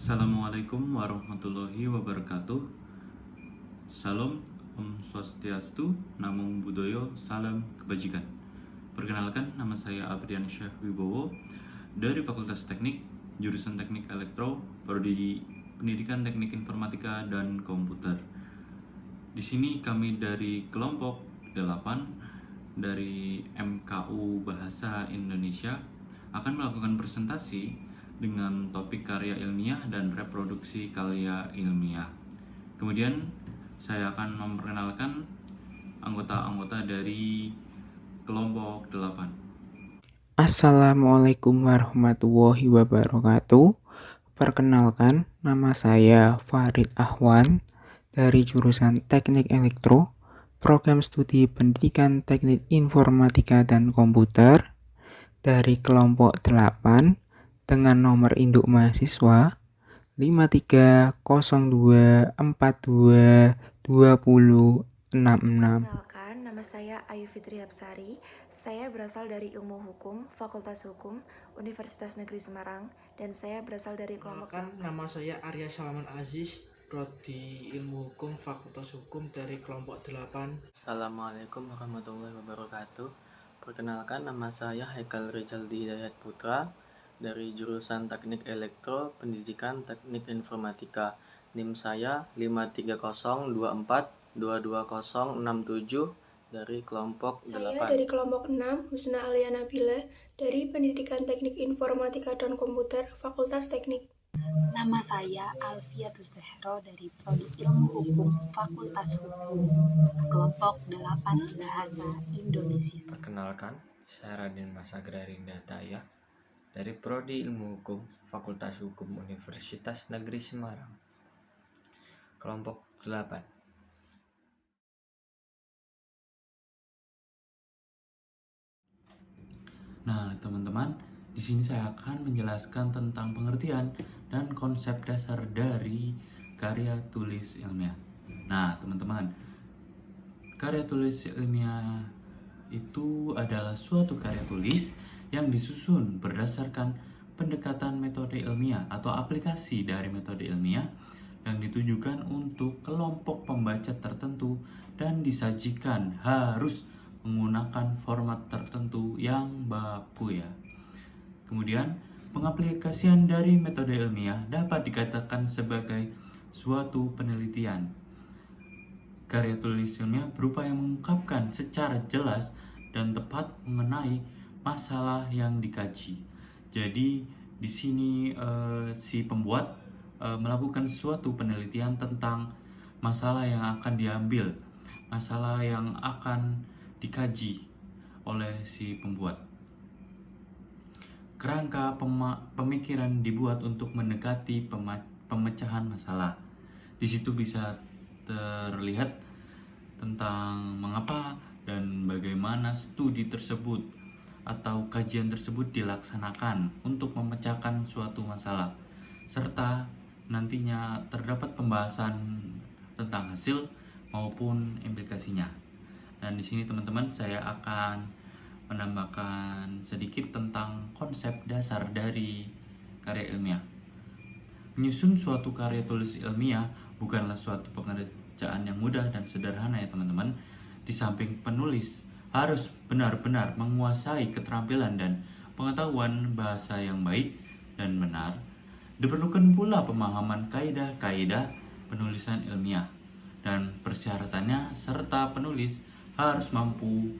Assalamualaikum warahmatullahi wabarakatuh. Salam, Om Swastiastu, Namo Buddhaya, Salam Kebajikan. Perkenalkan, nama saya Abrian Syah Wibowo dari Fakultas Teknik, jurusan Teknik Elektro, Prodi Pendidikan Teknik Informatika dan Komputer. Di sini kami dari kelompok 8 dari MKU Bahasa Indonesia akan melakukan presentasi dengan topik karya ilmiah dan reproduksi karya ilmiah. Kemudian saya akan memperkenalkan anggota-anggota dari kelompok 8. Assalamualaikum warahmatullahi wabarakatuh. Perkenalkan, nama saya Farid Ahwan dari jurusan Teknik Elektro, Program Studi Pendidikan Teknik Informatika dan Komputer dari kelompok 8 dengan nomor induk mahasiswa 5302422066. Perkenalkan, nama saya Ayu Fitri Hapsari. Saya berasal dari Ilmu Hukum, Fakultas Hukum, Universitas Negeri Semarang, dan saya berasal dari kelompok. Nama saya Arya Salaman Aziz, Prodi Ilmu Hukum, Fakultas Hukum dari kelompok 8. Assalamualaikum warahmatullahi wabarakatuh. Perkenalkan, nama saya Haikal Rizaldi Hidayat Putra dari jurusan Teknik Elektro, Pendidikan Teknik Informatika. NIM saya 53024222067 dari kelompok 8. Saya dari kelompok 6, Husna Alia Nabila, dari Pendidikan Teknik Informatika dan Komputer, Fakultas Teknik. Nama saya Alfiatus Zahro dari Prodi Ilmu Hukum, Fakultas Hukum, kelompok 8 Bahasa Indonesia. Perkenalkan, saya Raden Mas Agrarinda Taya dari Prodi Ilmu Hukum, Fakultas Hukum Universitas Negeri Semarang, kelompok 8. Nah, teman-teman, di sini saya akan menjelaskan tentang pengertian dan konsep dasar dari karya tulis ilmiah. Nah, teman-teman, karya tulis ilmiah itu adalah suatu karya tulis yang disusun berdasarkan pendekatan metode ilmiah atau aplikasi dari metode ilmiah yang ditujukan untuk kelompok pembaca tertentu dan disajikan harus menggunakan format tertentu yang baku ya. Kemudian, pengaplikasian dari metode ilmiah dapat dikatakan sebagai suatu penelitian. Karya tulis ilmiah berupaya mengungkapkan secara jelas dan tepat mengenai masalah yang dikaji. Jadi, di sini si pembuat melakukan suatu penelitian tentang masalah yang akan diambil, masalah yang akan dikaji oleh si pembuat. Kerangka pemikiran dibuat untuk mendekati pemecahan masalah. Di situ bisa terlihat tentang mengapa dan bagaimana studi tersebut atau kajian tersebut dilaksanakan untuk memecahkan suatu masalah, serta nantinya terdapat pembahasan tentang hasil maupun implikasinya. Dan di sini teman-teman saya akan menambahkan sedikit tentang konsep dasar dari karya ilmiah. Menyusun suatu karya tulis ilmiah bukanlah suatu pekerjaan yang mudah dan sederhana ya teman-teman. Di samping penulis harus benar-benar menguasai keterampilan dan pengetahuan bahasa yang baik dan benar, diperlukan pula pemahaman kaidah-kaidah penulisan ilmiah dan persyaratannya, serta penulis harus mampu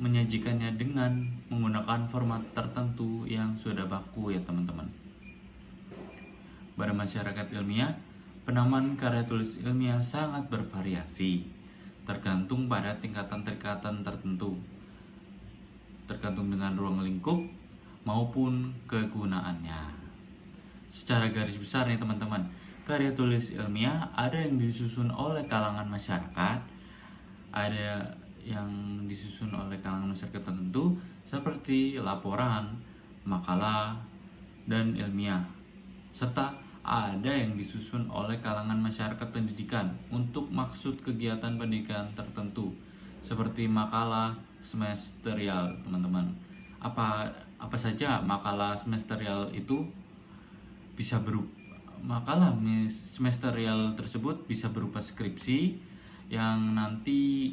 menyajikannya dengan menggunakan format tertentu yang sudah baku ya teman-teman. Pada masyarakat ilmiah, penamaan karya tulis ilmiah sangat bervariasi, tergantung pada tingkatan-tingkatan tertentu, tergantung dengan ruang lingkup maupun kegunaannya. Secara garis besar nih teman-teman, karya tulis ilmiah ada yang disusun oleh kalangan masyarakat, ada yang disusun oleh kalangan masyarakat tertentu seperti laporan, makalah, dan ilmiah, serta ada yang disusun oleh kalangan masyarakat pendidikan untuk maksud kegiatan pendidikan tertentu seperti makalah semesterial teman-teman. Apa saja makalah semesterial itu? bisa berupa makalah semesterial tersebut bisa berupa skripsi yang nanti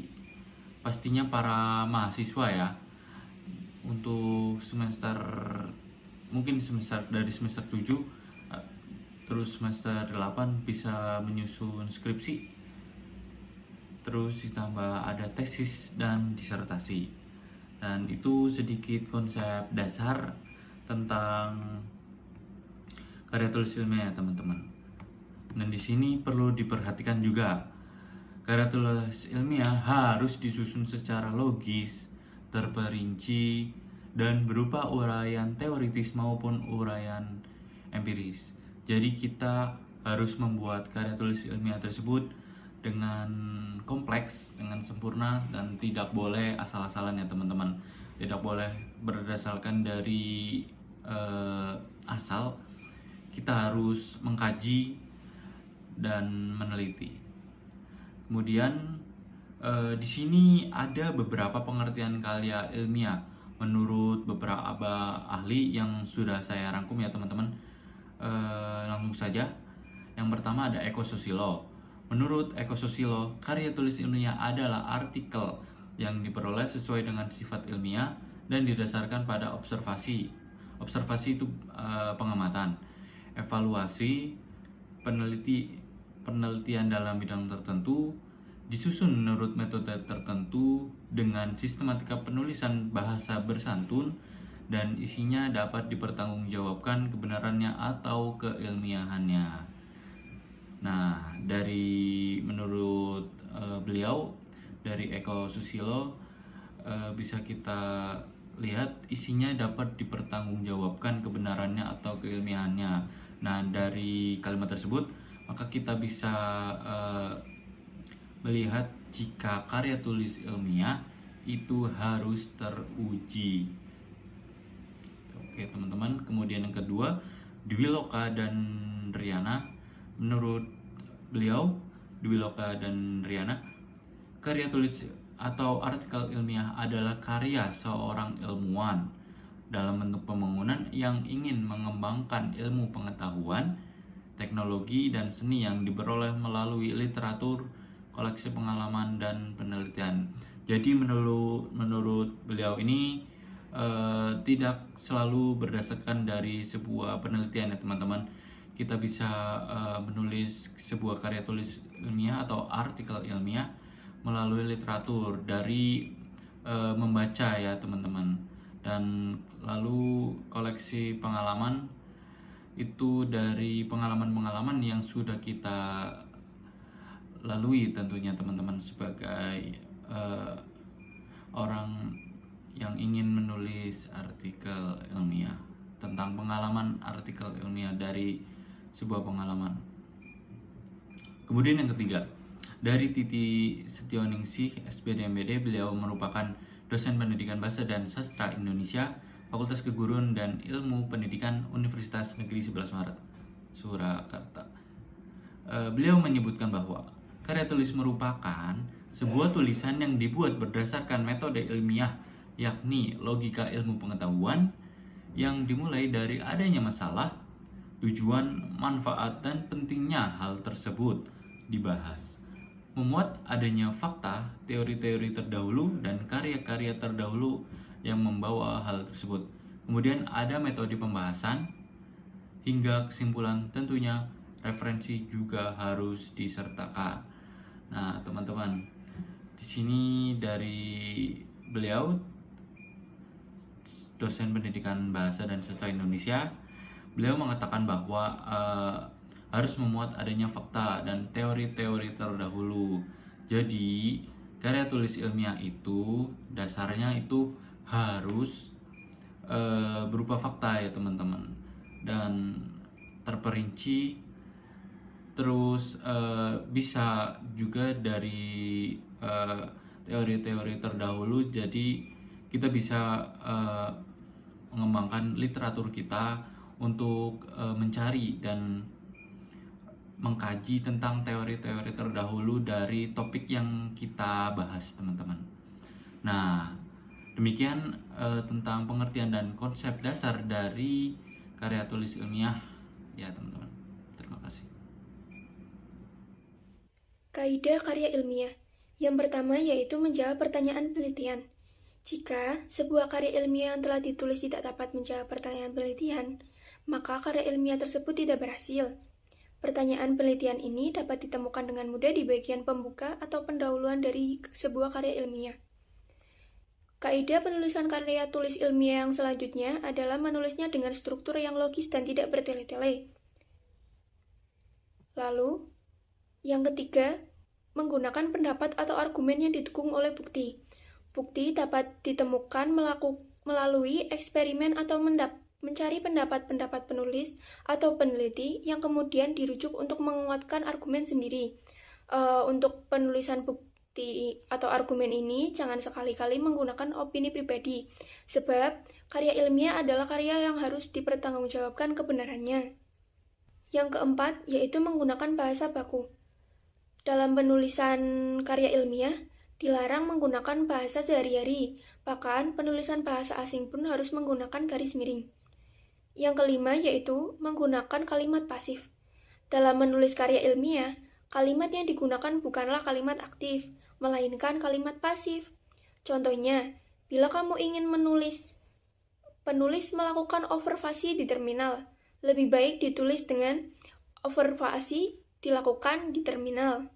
pastinya para mahasiswa ya untuk semester mungkin dari semester 7 terus semester 8 bisa menyusun skripsi, terus ditambah ada tesis dan disertasi. Dan itu sedikit konsep dasar tentang karya tulis ilmiah ya teman-teman. Dan di sini perlu diperhatikan juga, karya tulis ilmiah harus disusun secara logis, terperinci, dan berupa uraian teoritis maupun uraian empiris. Jadi kita harus membuat karya tulis ilmiah tersebut dengan kompleks, dengan sempurna, dan tidak boleh asal-asalan ya teman-teman. Tidak boleh berdasarkan dari asal. Kita harus mengkaji dan meneliti. Kemudian di sini ada beberapa pengertian karya ilmiah menurut beberapa ahli yang sudah saya rangkum ya teman-teman. Langsung saja. Yang pertama ada ekososiolo. Menurut ekososiolo, karya tulis ilmiah adalah artikel yang diperoleh sesuai dengan sifat ilmiah dan didasarkan pada observasi. Observasi itu pengamatan, evaluasi, penelitian dalam bidang tertentu, disusun menurut metode tertentu dengan sistematika penulisan bahasa bersantun, dan isinya dapat dipertanggungjawabkan kebenarannya atau keilmiahannya. Nah, menurut beliau dari ekososiolo bisa kita lihat isinya dapat dipertanggungjawabkan kebenarannya atau keilmiahannya. Nah, dari kalimat tersebut maka kita bisa melihat jika karya tulis ilmiah itu harus teruji. Oke teman-teman, kemudian yang kedua, Dwi Loka dan Riana. Menurut beliau, Dwi Loka dan Riana, karya tulis atau artikel ilmiah adalah karya seorang ilmuwan dalam bentuk pembangunan yang ingin mengembangkan ilmu pengetahuan, teknologi, dan seni yang diperoleh melalui literatur, koleksi pengalaman, dan penelitian. Jadi menurut beliau ini tidak selalu berdasarkan dari sebuah penelitian ya teman-teman. Kita bisa menulis sebuah karya tulis ilmiah atau artikel ilmiah melalui literatur dari membaca ya teman-teman, dan lalu koleksi pengalaman itu dari pengalaman-pengalaman yang sudah kita lalui tentunya teman-teman sebagai orang yang ingin menulis artikel ilmiah tentang pengalaman artikel ilmiah dari sebuah pengalaman. Kemudian yang ketiga, dari Titi Setioningsi, SPD MBD, beliau merupakan dosen pendidikan bahasa dan sastra Indonesia, Fakultas Keguruan dan Ilmu Pendidikan Universitas Negeri 11 Maret, Surakarta. Beliau menyebutkan bahwa karya tulis merupakan sebuah tulisan yang dibuat berdasarkan metode ilmiah, yakni logika ilmu pengetahuan, yang dimulai dari adanya masalah, tujuan, manfaat, dan pentingnya hal tersebut dibahas. Memuat adanya fakta, teori-teori terdahulu, dan karya-karya terdahulu yang membawa hal tersebut. Kemudian ada metode pembahasan hingga kesimpulan, tentunya referensi juga harus disertakan. Nah, teman-teman, di sini dari beliau, dosen pendidikan bahasa dan sastra Indonesia, beliau mengatakan bahwa harus memuat adanya fakta dan teori-teori terdahulu. Jadi, karya tulis ilmiah itu dasarnya itu harus berupa fakta ya teman-teman, dan terperinci, terus bisa juga dari teori-teori terdahulu. Jadi kita bisa mengembangkan literatur kita untuk mencari dan mengkaji tentang teori-teori terdahulu dari topik yang kita bahas teman-teman. Nah, demikian tentang pengertian dan konsep dasar dari karya tulis ilmiah ya teman-teman. Terima kasih. Kaidah karya ilmiah. Yang pertama yaitu menjawab pertanyaan penelitian. Jika sebuah karya ilmiah yang telah ditulis tidak dapat menjawab pertanyaan penelitian, maka karya ilmiah tersebut tidak berhasil. Pertanyaan penelitian ini dapat ditemukan dengan mudah di bagian pembuka atau pendahuluan dari sebuah karya ilmiah. Kaidah penulisan karya tulis ilmiah yang selanjutnya adalah menulisnya dengan struktur yang logis dan tidak bertele-tele. Lalu, yang ketiga, menggunakan pendapat atau argumen yang didukung oleh bukti. Bukti dapat ditemukan melalui eksperimen atau mencari pendapat-pendapat penulis atau peneliti yang kemudian dirujuk untuk menguatkan argumen sendiri. Untuk penulisan bukti atau argumen ini, jangan sekali-kali menggunakan opini pribadi, sebab karya ilmiah adalah karya yang harus dipertanggungjawabkan kebenarannya. Yang keempat, yaitu menggunakan bahasa baku. Dalam penulisan karya ilmiah, dilarang menggunakan bahasa sehari-hari, bahkan penulisan bahasa asing pun harus menggunakan garis miring. Yang kelima yaitu menggunakan kalimat pasif. Dalam menulis karya ilmiah, kalimat yang digunakan bukanlah kalimat aktif, melainkan kalimat pasif. Contohnya, bila kamu ingin penulis melakukan observasi di terminal, lebih baik ditulis dengan observasi dilakukan di terminal.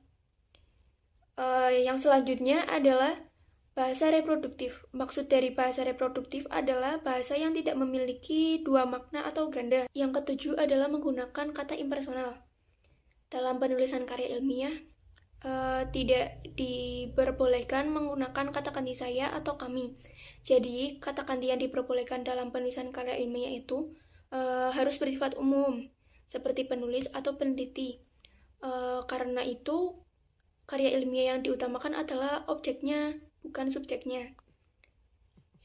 Yang selanjutnya adalah bahasa reproduktif. Maksud dari bahasa reproduktif adalah bahasa yang tidak memiliki dua makna atau ganda. Yang ketujuh adalah menggunakan kata impersonal. Dalam penulisan karya ilmiah, tidak diperbolehkan menggunakan kata ganti saya atau kami. Jadi, kata ganti yang diperbolehkan dalam penulisan karya ilmiah itu harus bersifat umum, seperti penulis atau peneliti. Karena itu, karya ilmiah yang diutamakan adalah objeknya, bukan subjeknya.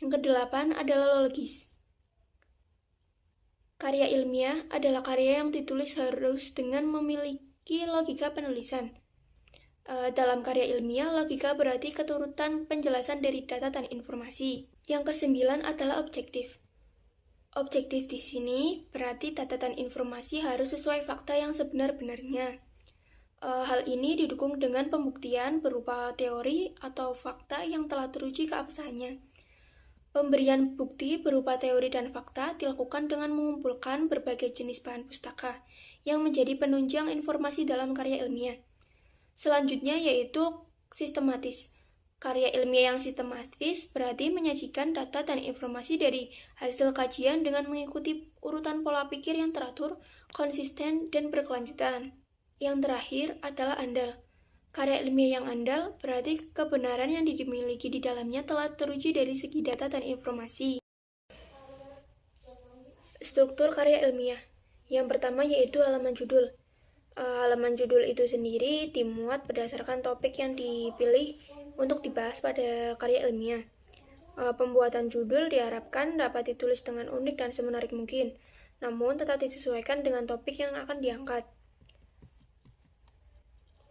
Yang kedelapan adalah logis. Karya ilmiah adalah karya yang ditulis harus dengan memiliki logika penulisan. Dalam karya ilmiah, logika berarti keturutan penjelasan dari data dan informasi. Yang kesembilan adalah objektif. Objektif di sini berarti data dan informasi harus sesuai fakta yang sebenar-benarnya. Hal ini didukung dengan pembuktian berupa teori atau fakta yang telah teruji keabsahannya. Pemberian bukti berupa teori dan fakta dilakukan dengan mengumpulkan berbagai jenis bahan pustaka yang menjadi penunjang informasi dalam karya ilmiah. Selanjutnya yaitu sistematis. Karya ilmiah yang sistematis berarti menyajikan data dan informasi dari hasil kajian dengan mengikuti urutan pola pikir yang teratur, konsisten, dan berkelanjutan. Yang terakhir adalah andal. Karya ilmiah yang andal berarti kebenaran yang dimiliki di dalamnya telah teruji dari segi data dan informasi. Struktur karya ilmiah. Yang pertama yaitu halaman judul. Halaman judul itu sendiri dimuat berdasarkan topik yang dipilih untuk dibahas pada karya ilmiah. Pembuatan judul diharapkan dapat ditulis dengan unik dan semenarik mungkin, namun tetap disesuaikan dengan topik yang akan diangkat.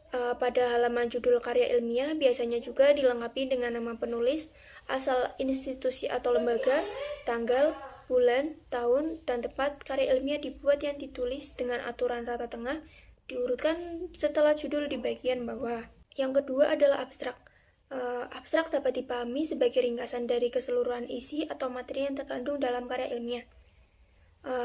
Pada halaman judul karya ilmiah biasanya juga dilengkapi dengan nama penulis, asal institusi atau lembaga, tanggal, bulan, tahun, dan tempat karya ilmiah dibuat yang ditulis dengan aturan rata tengah, diurutkan setelah judul di bagian bawah. Yang kedua adalah abstrak. Abstrak dapat dipahami sebagai ringkasan dari keseluruhan isi atau materi yang terkandung dalam karya ilmiah.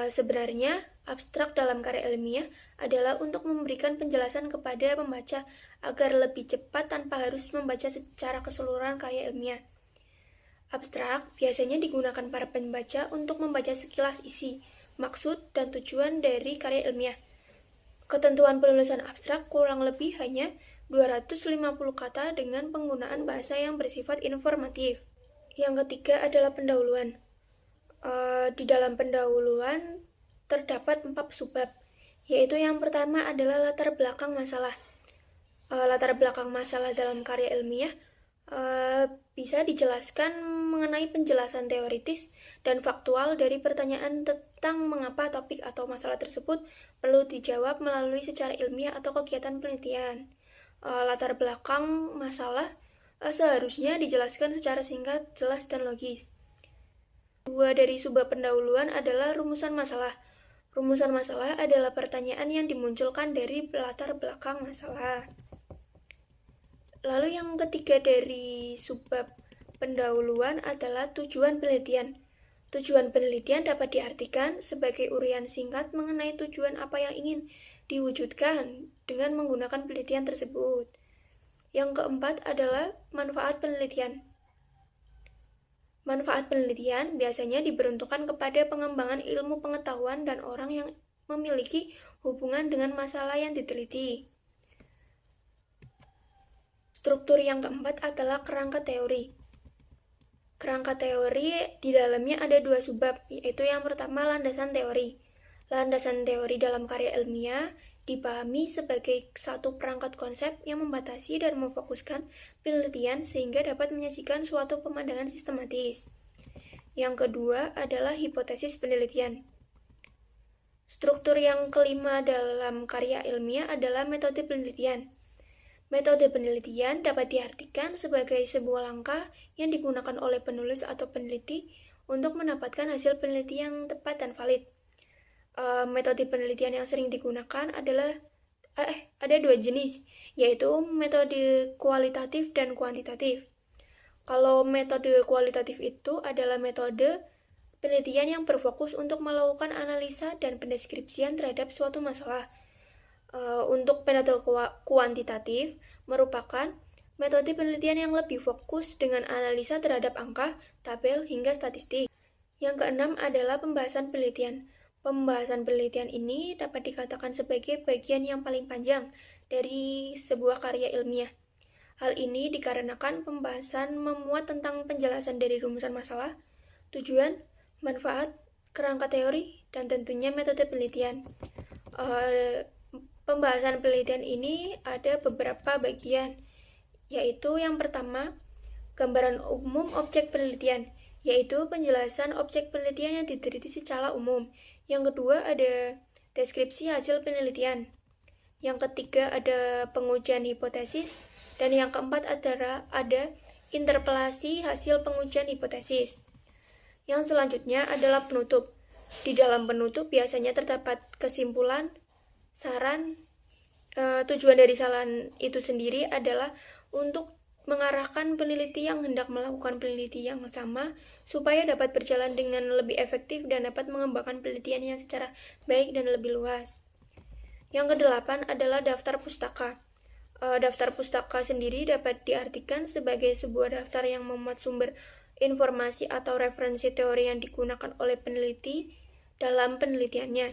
Sebenarnya, abstrak dalam karya ilmiah adalah untuk memberikan penjelasan kepada pembaca agar lebih cepat tanpa harus membaca secara keseluruhan karya ilmiah. Abstrak biasanya digunakan para pembaca untuk membaca sekilas isi, maksud, dan tujuan dari karya ilmiah. Ketentuan penulisan abstrak kurang lebih hanya 250 kata dengan penggunaan bahasa yang bersifat informatif. Yang ketiga adalah pendahuluan. Di dalam pendahuluan terdapat 4 subbab, yaitu yang pertama adalah latar belakang masalah. Latar belakang masalah dalam karya ilmiah bisa dijelaskan mengenai penjelasan teoritis dan faktual dari pertanyaan tentang mengapa topik atau masalah tersebut perlu dijawab melalui secara ilmiah atau kegiatan penelitian. Latar belakang masalah seharusnya dijelaskan secara singkat, jelas, dan logis. Dua dari subbab pendahuluan adalah rumusan masalah. Rumusan masalah adalah pertanyaan yang dimunculkan dari latar belakang masalah. Lalu yang ketiga dari subbab pendahuluan adalah tujuan penelitian. Tujuan penelitian dapat diartikan sebagai uraian singkat mengenai tujuan apa yang ingin diwujudkan dengan menggunakan penelitian tersebut. Yang keempat adalah manfaat penelitian. Manfaat penelitian biasanya diperuntukkan kepada pengembangan ilmu pengetahuan dan orang yang memiliki hubungan dengan masalah yang diteliti. Struktur yang keempat adalah kerangka teori. Kerangka teori di dalamnya ada dua subbab, yaitu yang pertama landasan teori. Landasan teori dalam karya ilmiah dipahami sebagai satu perangkat konsep yang membatasi dan memfokuskan penelitian sehingga dapat menyajikan suatu pemandangan sistematis. Yang kedua adalah hipotesis penelitian. Struktur yang kelima dalam karya ilmiah adalah metode penelitian. Metode penelitian dapat diartikan sebagai sebuah langkah yang digunakan oleh penulis atau peneliti untuk mendapatkan hasil penelitian yang tepat dan valid. Metode penelitian yang sering digunakan adalah ada dua jenis, yaitu metode kualitatif dan kuantitatif. Kalau metode kualitatif itu adalah metode penelitian yang berfokus untuk melakukan analisa dan pendeskripsian terhadap suatu masalah. Untuk metode kuantitatif merupakan metode penelitian yang lebih fokus dengan analisa terhadap angka, tabel, hingga statistik. Yang keenam adalah pembahasan penelitian. Pembahasan penelitian ini dapat dikatakan sebagai bagian yang paling panjang dari sebuah karya ilmiah. Hal ini dikarenakan pembahasan memuat tentang penjelasan dari rumusan masalah, tujuan, manfaat, kerangka teori, dan tentunya metode penelitian. Pembahasan penelitian ini ada beberapa bagian, yaitu yang pertama, gambaran umum objek penelitian, yaitu penjelasan objek penelitian yang diteliti secara umum. Yang kedua ada deskripsi hasil penelitian. Yang ketiga ada pengujian hipotesis, dan yang keempat ada interpelasi hasil pengujian hipotesis. Yang selanjutnya adalah penutup. Di dalam penutup biasanya terdapat kesimpulan, saran. Tujuan dari saran itu sendiri adalah untuk mengarahkan peneliti yang hendak melakukan penelitian yang sama supaya dapat berjalan dengan lebih efektif dan dapat mengembangkan penelitiannya secara baik dan lebih luas. Yang kedelapan adalah daftar pustaka. Daftar pustaka sendiri dapat diartikan sebagai sebuah daftar yang memuat sumber informasi atau referensi teori yang digunakan oleh peneliti dalam penelitiannya.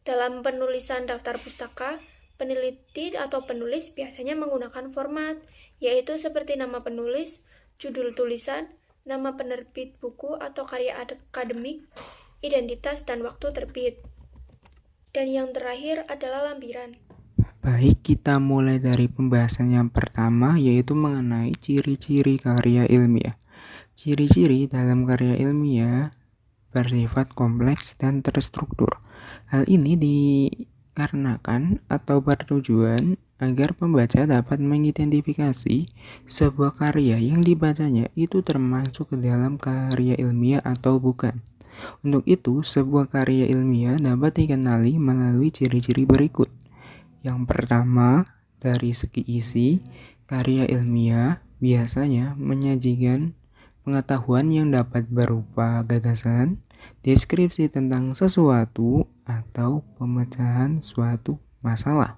Dalam penulisan daftar pustaka, peneliti atau penulis biasanya menggunakan format, yaitu seperti nama penulis, judul tulisan, nama penerbit buku atau karya akademik, identitas, dan waktu terbit. Dan yang terakhir adalah lampiran. Baik, kita mulai dari pembahasan yang pertama, yaitu mengenai ciri-ciri karya ilmiah. Ciri-ciri dalam karya ilmiah bersifat kompleks dan terstruktur. Hal ini dikarenakan atau bertujuan agar pembaca dapat mengidentifikasi sebuah karya yang dibacanya itu termasuk ke dalam karya ilmiah atau bukan. Untuk itu, sebuah karya ilmiah dapat dikenali melalui ciri-ciri berikut. Yang pertama, dari segi isi, karya ilmiah biasanya menyajikan pengetahuan yang dapat berupa gagasan, deskripsi tentang sesuatu, atau pemecahan suatu masalah.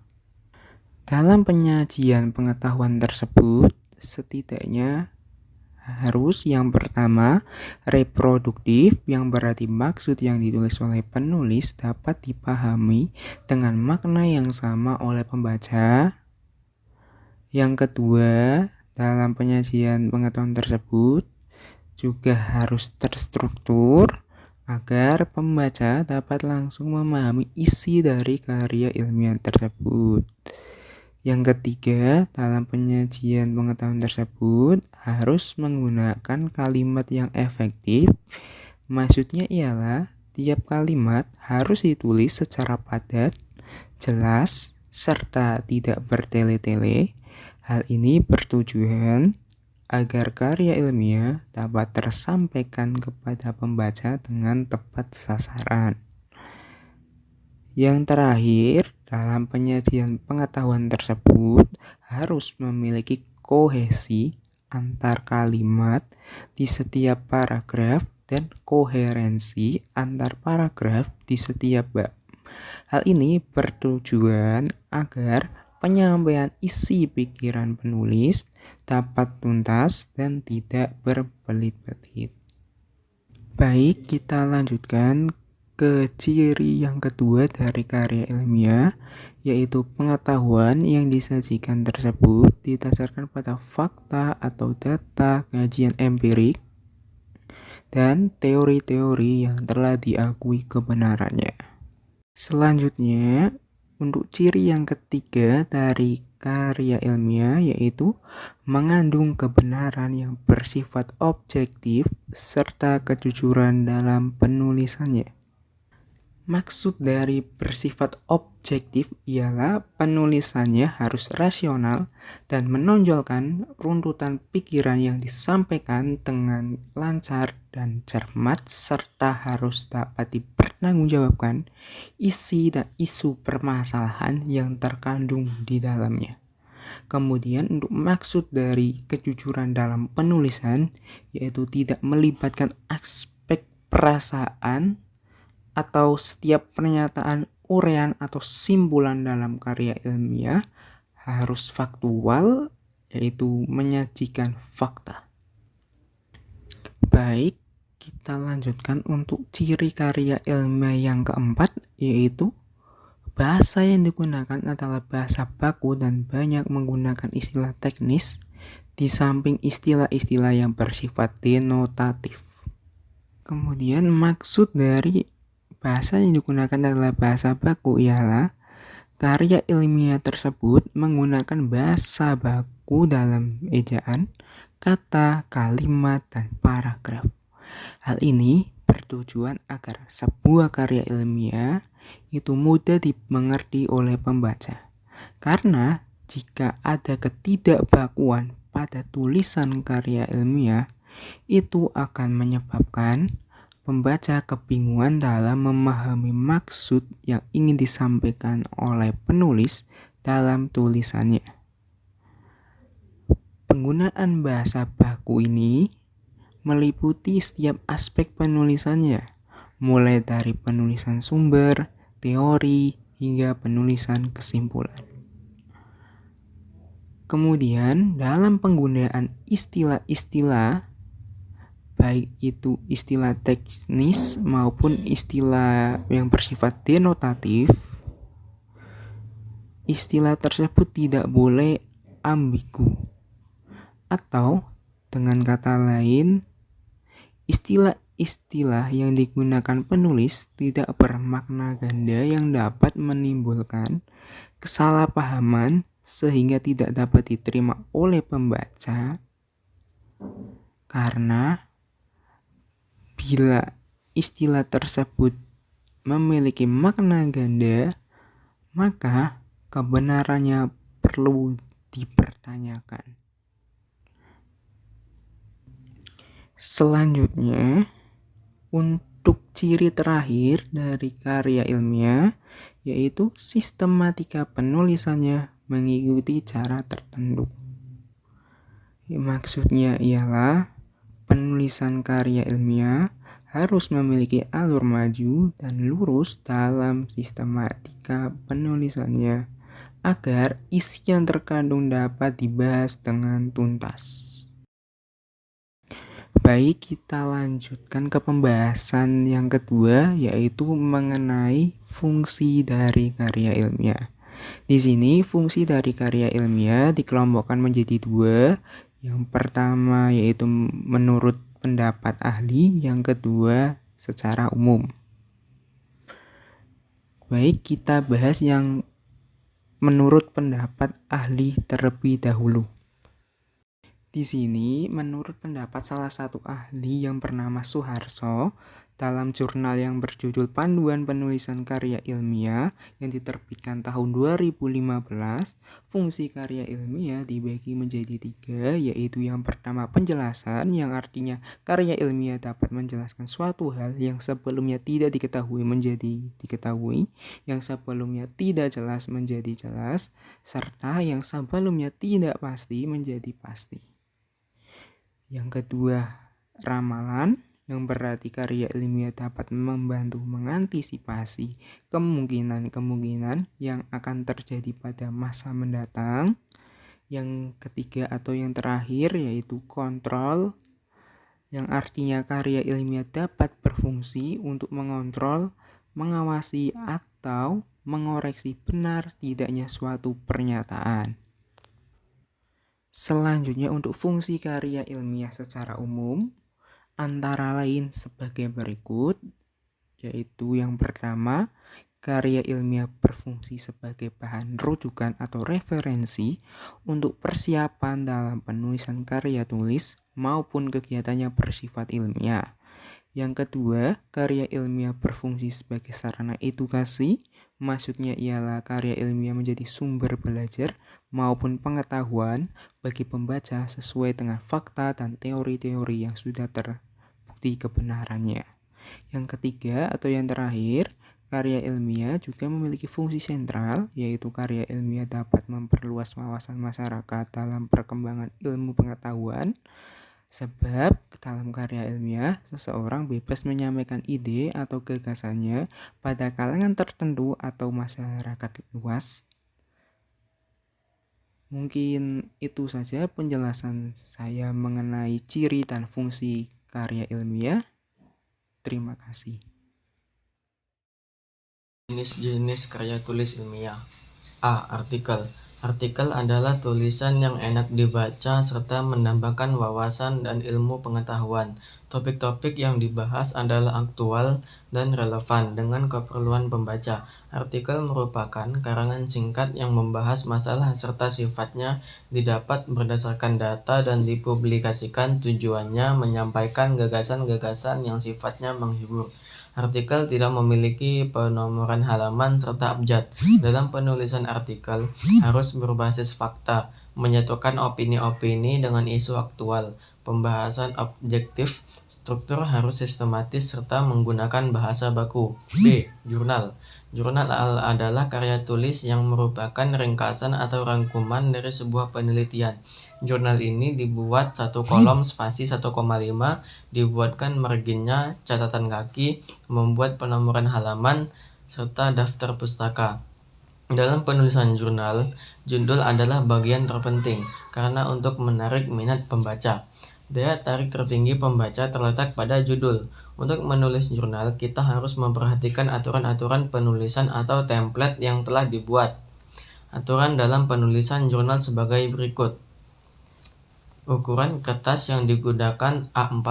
Dalam penyajian pengetahuan tersebut, setidaknya harus yang pertama reproduktif, yang berarti maksud yang ditulis oleh penulis dapat dipahami dengan makna yang sama oleh pembaca. Yang kedua, dalam penyajian pengetahuan tersebut juga harus terstruktur agar pembaca dapat langsung memahami isi dari karya ilmiah tersebut. Yang ketiga, dalam penyajian pengetahuan tersebut harus menggunakan kalimat yang efektif. Maksudnya ialah tiap kalimat harus ditulis secara padat, jelas, serta tidak bertele-tele. Hal ini bertujuan agar karya ilmiah dapat tersampaikan kepada pembaca dengan tepat sasaran. Yang terakhir, dalam penyajian pengetahuan tersebut harus memiliki kohesi antar kalimat di setiap paragraf dan koherensi antar paragraf di setiap bab. Hal ini bertujuan agar penyampaian isi pikiran penulis dapat tuntas dan tidak berbelit-belit. Baik, kita lanjutkan ke ciri yang kedua dari karya ilmiah, yaitu pengetahuan yang disajikan tersebut didasarkan pada fakta atau data kajian empirik dan teori-teori yang telah diakui kebenarannya. Selanjutnya, untuk ciri yang ketiga dari karya ilmiah yaitu mengandung kebenaran yang bersifat objektif serta kejujuran dalam penulisannya. Maksud dari bersifat objektif ialah penulisannya harus rasional dan menonjolkan runtutan pikiran yang disampaikan dengan lancar dan cermat serta harus dapat dipertanggungjawabkan isi dan isu permasalahan yang terkandung di dalamnya. Kemudian untuk maksud dari kejujuran dalam penulisan yaitu tidak melibatkan aspek perasaan atau setiap pernyataan, uraian atau simpulan dalam karya ilmiah harus faktual, yaitu menyajikan fakta. Baik, kita lanjutkan untuk ciri karya ilmiah yang keempat, yaitu bahasa yang digunakan adalah bahasa baku dan banyak menggunakan istilah teknis di samping istilah-istilah yang bersifat denotatif. Kemudian maksud dari bahasa yang digunakan adalah bahasa baku ialah karya ilmiah tersebut menggunakan bahasa baku dalam ejaan, kata, kalimat, dan paragraf. Hal ini bertujuan agar sebuah karya ilmiah itu mudah dimengerti oleh pembaca. Karena jika ada ketidakbakuan pada tulisan karya ilmiah, itu akan menyebabkan pembaca kebingungan dalam memahami maksud yang ingin disampaikan oleh penulis dalam tulisannya. Penggunaan bahasa baku ini meliputi setiap aspek penulisannya, mulai dari penulisan sumber, teori, hingga penulisan kesimpulan. Kemudian dalam penggunaan istilah-istilah baik itu istilah teknis maupun istilah yang bersifat denotatif, istilah tersebut tidak boleh ambigu. Atau dengan kata lain, istilah-istilah yang digunakan penulis tidak bermakna ganda yang dapat menimbulkan kesalahpahaman sehingga tidak dapat diterima oleh pembaca, karena bila istilah tersebut memiliki makna ganda, maka kebenarannya perlu dipertanyakan. Selanjutnya, untuk ciri terakhir dari karya ilmiah yaitu sistematika penulisannya mengikuti cara tertentu. Maksudnya ialah penulisan karya ilmiah harus memiliki alur maju dan lurus dalam sistematika penulisannya agar isi yang terkandung dapat dibahas dengan tuntas. Baik, kita lanjutkan ke pembahasan yang kedua yaitu mengenai fungsi dari karya ilmiah. Di sini fungsi dari karya ilmiah dikelompokkan menjadi dua. Yang pertama yaitu menurut pendapat ahli, yang kedua secara umum. Baik, kita bahas yang menurut pendapat ahli terlebih dahulu. Di sini menurut pendapat salah satu ahli yang bernama Suharso dalam jurnal yang berjudul Panduan Penulisan Karya Ilmiah yang diterbitkan tahun 2015, fungsi karya ilmiah dibagi menjadi 3, yaitu yang pertama penjelasan, yang artinya karya ilmiah dapat menjelaskan suatu hal yang sebelumnya tidak diketahui menjadi diketahui, yang sebelumnya tidak jelas menjadi jelas, serta yang sebelumnya tidak pasti menjadi pasti. Yang kedua, ramalan, yang berarti karya ilmiah dapat membantu mengantisipasi kemungkinan-kemungkinan yang akan terjadi pada masa mendatang. Yang ketiga atau yang terakhir yaitu kontrol, yang artinya karya ilmiah dapat berfungsi untuk mengontrol, mengawasi, atau mengoreksi benar tidaknya suatu pernyataan. Selanjutnya untuk fungsi karya ilmiah secara umum, antara lain sebagai berikut, yaitu yang pertama, karya ilmiah berfungsi sebagai bahan rujukan atau referensi untuk persiapan dalam penulisan karya tulis maupun kegiatannya bersifat ilmiah. Yang kedua, karya ilmiah berfungsi sebagai sarana edukasi, maksudnya ialah karya ilmiah menjadi sumber belajar maupun pengetahuan bagi pembaca sesuai dengan fakta dan teori-teori yang sudah terbukti kebenarannya. Yang ketiga atau yang terakhir, karya ilmiah juga memiliki fungsi sentral, yaitu karya ilmiah dapat memperluas wawasan masyarakat dalam perkembangan ilmu pengetahuan. Sebab dalam karya ilmiah, seseorang bebas menyampaikan ide atau gagasannya pada kalangan tertentu atau masyarakat luas. Mungkin itu saja penjelasan saya mengenai ciri dan fungsi karya ilmiah. Terima kasih. Jenis-jenis karya tulis ilmiah. A. Artikel. Artikel adalah tulisan yang enak dibaca serta menambahkan wawasan dan ilmu pengetahuan. Topik-topik yang dibahas adalah aktual dan relevan dengan keperluan pembaca. Artikel merupakan karangan singkat yang membahas masalah serta sifatnya didapat berdasarkan data dan dipublikasikan. Tujuannya menyampaikan gagasan-gagasan yang sifatnya menghibur. Artikel tidak memiliki penomoran halaman serta abjad. Dalam penulisan artikel harus berbasis fakta, menyatukan opini-opini dengan isu aktual, pembahasan objektif, struktur harus sistematis serta menggunakan bahasa baku. B. Jurnal. Jurnal adalah karya tulis yang merupakan ringkasan atau rangkuman dari sebuah penelitian. Jurnal ini dibuat 1 kolom spasi 1,5, dibuatkan marginnya, catatan kaki, membuat penomoran halaman, serta daftar pustaka. Dalam penulisan jurnal, judul adalah bagian terpenting karena untuk menarik minat pembaca. Daya tarik tertinggi pembaca terletak pada judul. Untuk menulis jurnal, kita harus memperhatikan aturan-aturan penulisan atau template yang telah dibuat. Aturan dalam penulisan jurnal sebagai berikut. Ukuran kertas yang digunakan A4,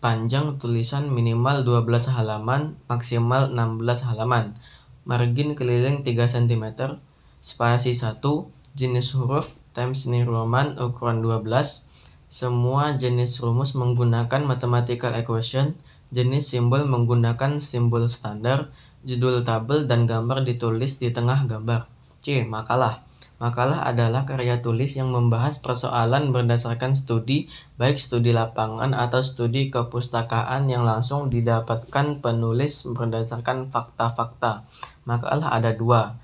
panjang tulisan minimal 12 halaman, maksimal 16 halaman. Margin keliling 3 cm, spasi 1, jenis huruf Times New Roman ukuran 12, semua jenis rumus menggunakan mathematical equation, jenis simbol menggunakan simbol standar, judul tabel dan gambar ditulis di tengah gambar. C. Makalah. Makalah adalah karya tulis yang membahas persoalan berdasarkan studi, baik studi lapangan atau studi kepustakaan yang langsung didapatkan penulis berdasarkan fakta-fakta. Makalah ada 2,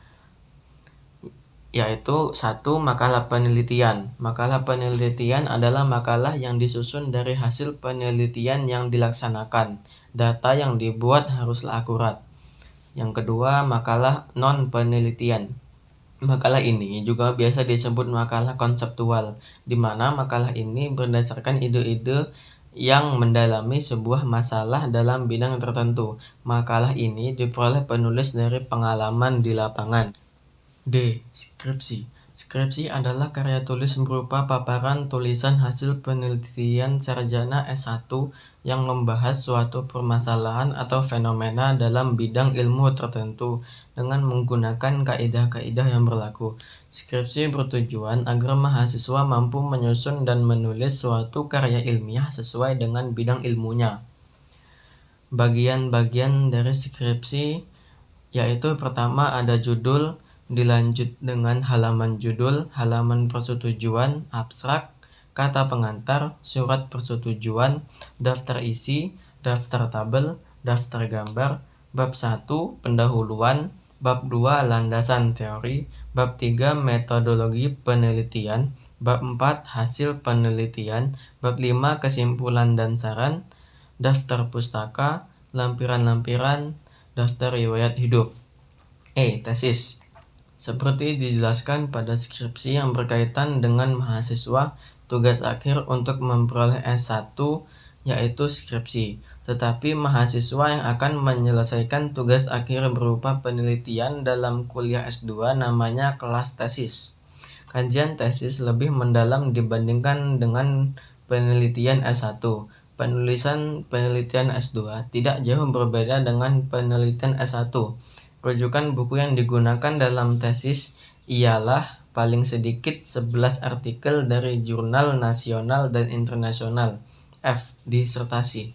yaitu 1. Makalah penelitian. Makalah penelitian adalah makalah yang disusun dari hasil penelitian yang dilaksanakan. Data yang dibuat haruslah akurat. Yang kedua, makalah non-penelitian. Makalah ini juga biasa disebut makalah konseptual, di mana makalah ini berdasarkan ide-ide yang mendalami sebuah masalah dalam bidang tertentu. Makalah ini diperoleh penulis dari pengalaman di lapangan. D. Skripsi. Skripsi adalah karya tulis berupa paparan tulisan hasil penelitian sarjana S1 yang membahas suatu permasalahan atau fenomena dalam bidang ilmu tertentu dengan menggunakan kaidah-kaidah yang berlaku. Skripsi bertujuan agar mahasiswa mampu menyusun dan menulis suatu karya ilmiah sesuai dengan bidang ilmunya. bagian-bagian dari skripsi, yaitu pertama ada judul, dilanjut dengan halaman judul, halaman persetujuan, abstrak, kata pengantar, surat persetujuan, daftar isi, daftar tabel, daftar gambar, bab 1 pendahuluan, bab 2 landasan teori, bab 3 metodologi penelitian, bab 4 hasil penelitian, bab 5 kesimpulan dan saran, daftar pustaka, lampiran-lampiran, daftar riwayat hidup. Tesis. Seperti dijelaskan pada skripsi yang berkaitan dengan mahasiswa, tugas akhir untuk memperoleh S1 yaitu skripsi. Tetapi mahasiswa yang akan menyelesaikan tugas akhir berupa penelitian dalam kuliah S2 namanya kelas tesis. Kajian tesis lebih mendalam dibandingkan dengan penelitian S1. Penulisan penelitian S2 tidak jauh berbeda dengan penelitian S1. Rujukan buku yang digunakan dalam tesis ialah paling sedikit 11 artikel dari jurnal nasional dan internasional. Disertasi.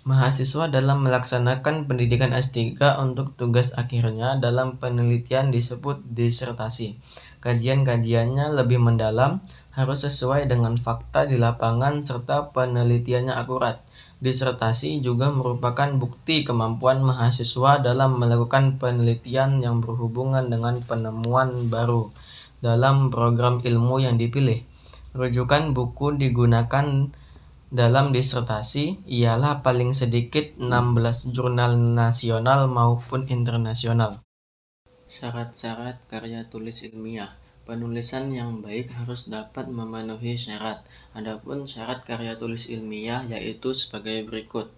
Mahasiswa dalam melaksanakan pendidikan S3 untuk tugas akhirnya dalam penelitian disebut disertasi. Kajian-kajiannya lebih mendalam, harus sesuai dengan fakta di lapangan serta penelitiannya akurat. Disertasi juga merupakan bukti kemampuan mahasiswa dalam melakukan penelitian yang berhubungan dengan penemuan baru dalam program ilmu yang dipilih. Rujukan buku digunakan dalam disertasi ialah paling sedikit 16 jurnal nasional maupun internasional. Syarat-syarat karya tulis ilmiah. Penulisan yang baik harus dapat memenuhi syarat. Adapun syarat karya tulis ilmiah yaitu sebagai berikut.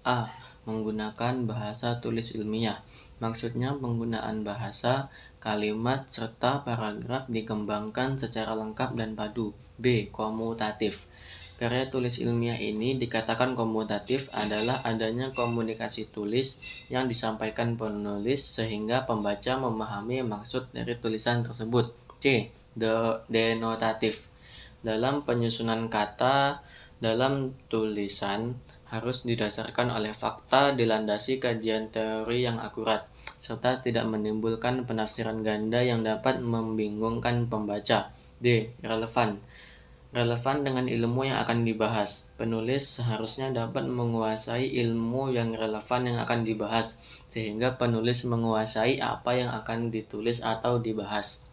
A. Menggunakan bahasa tulis ilmiah. Maksudnya penggunaan bahasa, kalimat, serta paragraf dikembangkan secara lengkap dan padu. B. Komutatif. Karya tulis ilmiah ini dikatakan komutatif adalah adanya komunikasi tulis yang disampaikan penulis sehingga pembaca memahami maksud dari tulisan tersebut. C. Denotatif. Dalam penyusunan kata dalam tulisan harus didasarkan oleh fakta, dilandasi kajian teori yang akurat, serta tidak menimbulkan penafsiran ganda yang dapat membingungkan pembaca. D. Relevan. Relevan dengan ilmu yang akan dibahas. Penulis seharusnya dapat menguasai ilmu yang relevan yang akan dibahas, sehingga penulis menguasai apa yang akan ditulis atau dibahas.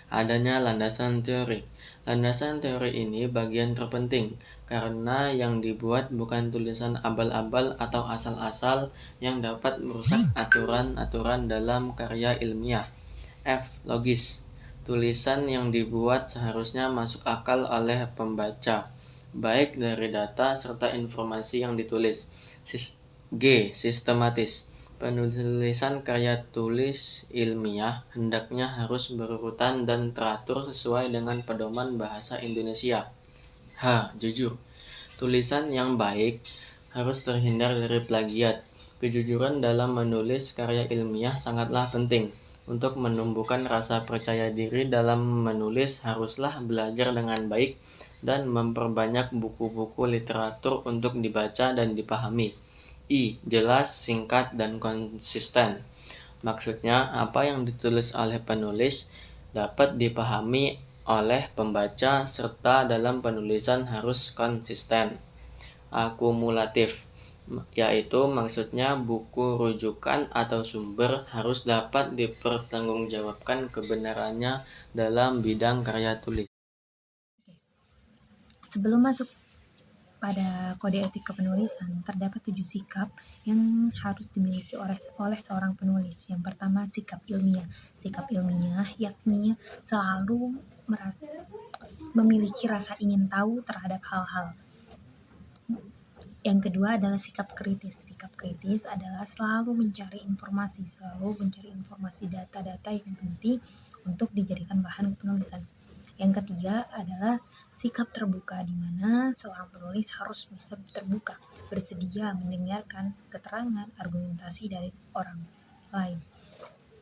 Adanya landasan teori. Landasan teori ini bagian terpenting, karena yang dibuat bukan tulisan abal-abal atau asal-asal yang dapat merusak aturan-aturan dalam karya ilmiah. Logis. Tulisan yang dibuat seharusnya masuk akal oleh pembaca, baik dari data serta informasi yang ditulis. Sistematis. Penulisan karya tulis ilmiah hendaknya harus berurutan dan teratur sesuai dengan pedoman bahasa Indonesia. Jujur. Tulisan yang baik harus terhindar dari plagiat. Kejujuran dalam menulis karya ilmiah sangatlah penting. Untuk menumbuhkan rasa percaya diri dalam menulis haruslah belajar dengan baik dan memperbanyak buku-buku literatur untuk dibaca dan dipahami. Jelas, singkat, dan konsisten. Maksudnya, apa yang ditulis oleh penulis dapat dipahami oleh pembaca serta dalam penulisan harus konsisten. Akumulatif, yaitu maksudnya buku rujukan atau sumber harus dapat dipertanggungjawabkan kebenarannya dalam bidang karya tulis. Sebelum masuk pada kode etik kepenulisan, terdapat 7 sikap yang harus dimiliki oleh seorang penulis. Yang pertama, sikap ilmiah. Sikap ilmiah yakni selalu memiliki rasa ingin tahu terhadap hal-hal. Yang kedua adalah sikap kritis. Sikap kritis adalah selalu mencari informasi data-data yang penting untuk dijadikan bahan penulisan. Yang ketiga adalah sikap terbuka, di mana seorang penulis harus bisa terbuka, bersedia mendengarkan keterangan, argumentasi dari orang lain.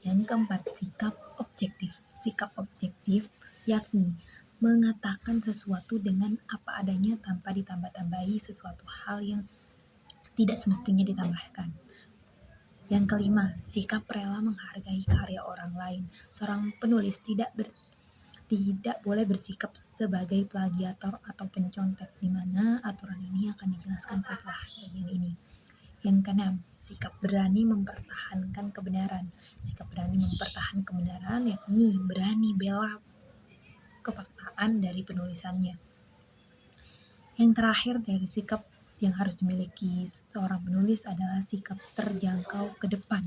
Yang keempat, sikap objektif. Sikap objektif yakni mengatakan sesuatu dengan apa adanya tanpa ditambah-tambahi sesuatu hal yang tidak semestinya ditambahkan. Yang kelima, sikap rela menghargai karya orang lain. Seorang penulis tidak boleh bersikap sebagai plagiator atau pencontek, di mana aturan ini akan dijelaskan setelah bagian ini. Yang keenam, sikap berani mempertahankan kebenaran. Sikap berani mempertahankan kebenaran yakni berani bela kefaktaan dari penulisannya. Yang terakhir dari sikap yang harus dimiliki seorang penulis adalah sikap terjangkau ke depan,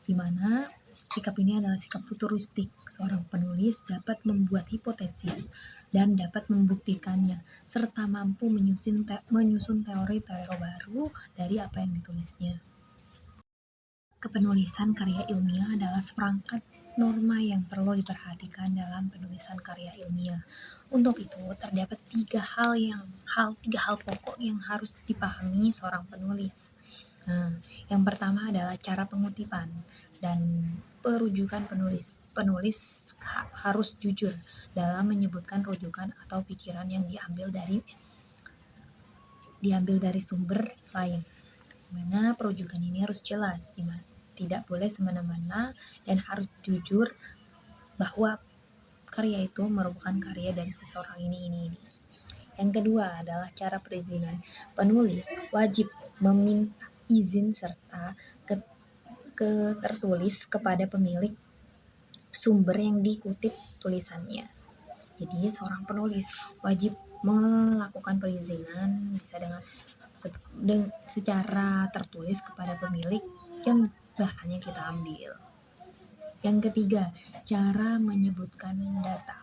di mana sikap ini adalah sikap futuristik. Seorang penulis dapat membuat hipotesis dan dapat membuktikannya, serta mampu menyusun teori-teori baru dari apa yang ditulisnya. Kepenulisan karya ilmiah adalah seperangkat norma yang perlu diperhatikan dalam penulisan karya ilmiah. Untuk itu, terdapat tiga hal pokok yang harus dipahami seorang penulis. Yang pertama adalah cara pengutipan dan perujukan penulis. Penulis harus jujur dalam menyebutkan rujukan atau pikiran yang diambil dari sumber lain. Mana perujukan ini harus jelas, tidak boleh semena-mena, dan harus jujur bahwa karya itu merupakan karya dari seseorang ini. Yang kedua adalah cara perizinan. Penulis wajib meminta izin serta tertulis kepada pemilik sumber yang dikutip tulisannya. Jadi seorang penulis wajib melakukan perizinan bisa dengan secara tertulis kepada pemilik yang bahannya kita ambil. Yang ketiga, cara menyebutkan data.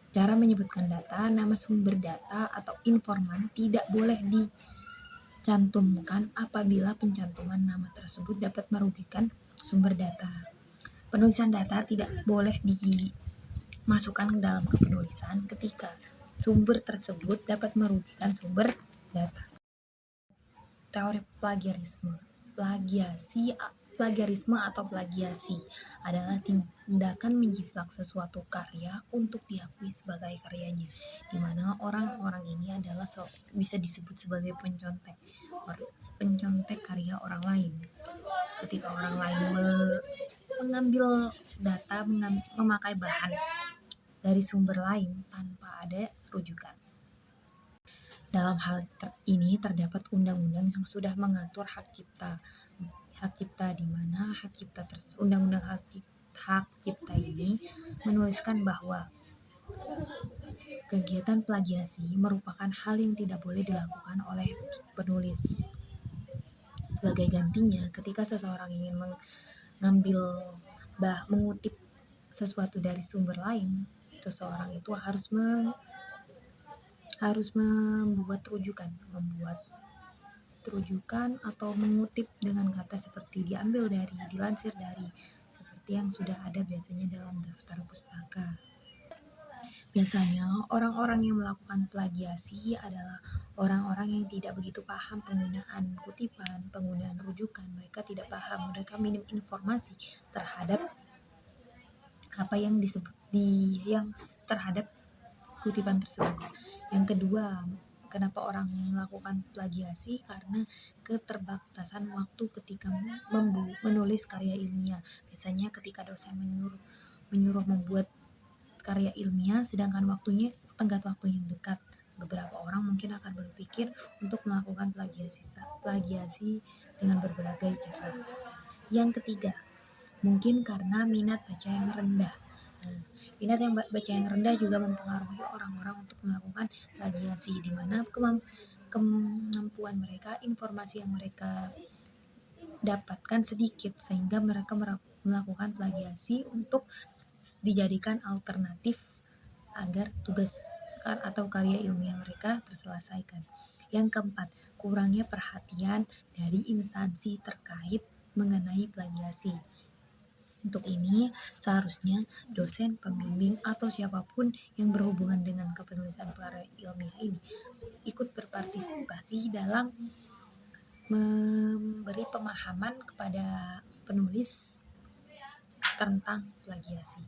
Cara menyebutkan data, nama sumber data atau informan tidak boleh dicantumkan apabila pencantuman nama tersebut dapat merugikan sumber data. Penulisan data tidak boleh dimasukkan dalam kepenulisan ketika sumber tersebut dapat merugikan sumber data. Teori plagiarisme atau plagiasi adalah tindakan menjiplak sesuatu karya untuk diakui sebagai karyanya, di mana orang-orang ini adalah bisa disebut sebagai pencontek karya orang lain. Ketika orang lain mengambil data, memakai bahan dari sumber lain tanpa ada rujukan. Dalam hal ini terdapat undang-undang yang sudah mengatur hak cipta, di mana undang-undang hak cipta ini menuliskan bahwa kegiatan plagiasi merupakan hal yang tidak boleh dilakukan oleh penulis. Sebagai gantinya, ketika seseorang ingin mengutip sesuatu dari sumber lain, seseorang itu harus membuat rujukan atau mengutip dengan kata seperti dilansir dari, seperti yang sudah ada biasanya dalam daftar pustaka. Biasanya orang-orang yang melakukan plagiasi adalah orang-orang yang tidak begitu paham penggunaan kutipan, penggunaan rujukan. Mereka tidak paham, mereka minim informasi terhadap apa yang disebut terhadap kutipan tersebut. Yang kedua, kenapa orang melakukan plagiasi? Karena keterbatasan waktu ketika menulis karya ilmiah. Biasanya ketika dosen menyuruh membuat karya ilmiah, sedangkan tenggat waktunya dekat, beberapa orang mungkin akan berpikir untuk melakukan plagiasi dengan berbagai cara. Yang ketiga, mungkin karena minat baca yang rendah. Minat baca yang rendah juga mempengaruhi orang-orang untuk melakukan plagiasi, di mana kemampuan mereka, informasi yang mereka dapatkan sedikit, sehingga mereka melakukan plagiasi untuk dijadikan alternatif agar tugas atau karya ilmiah mereka terselesaikan. Yang keempat, kurangnya perhatian dari instansi terkait mengenai plagiasi. Untuk ini, seharusnya dosen, pembimbing, atau siapapun yang berhubungan dengan kepenulisan karya ilmiah ini ikut berpartisipasi dalam memberi pemahaman kepada penulis tentang plagiasi.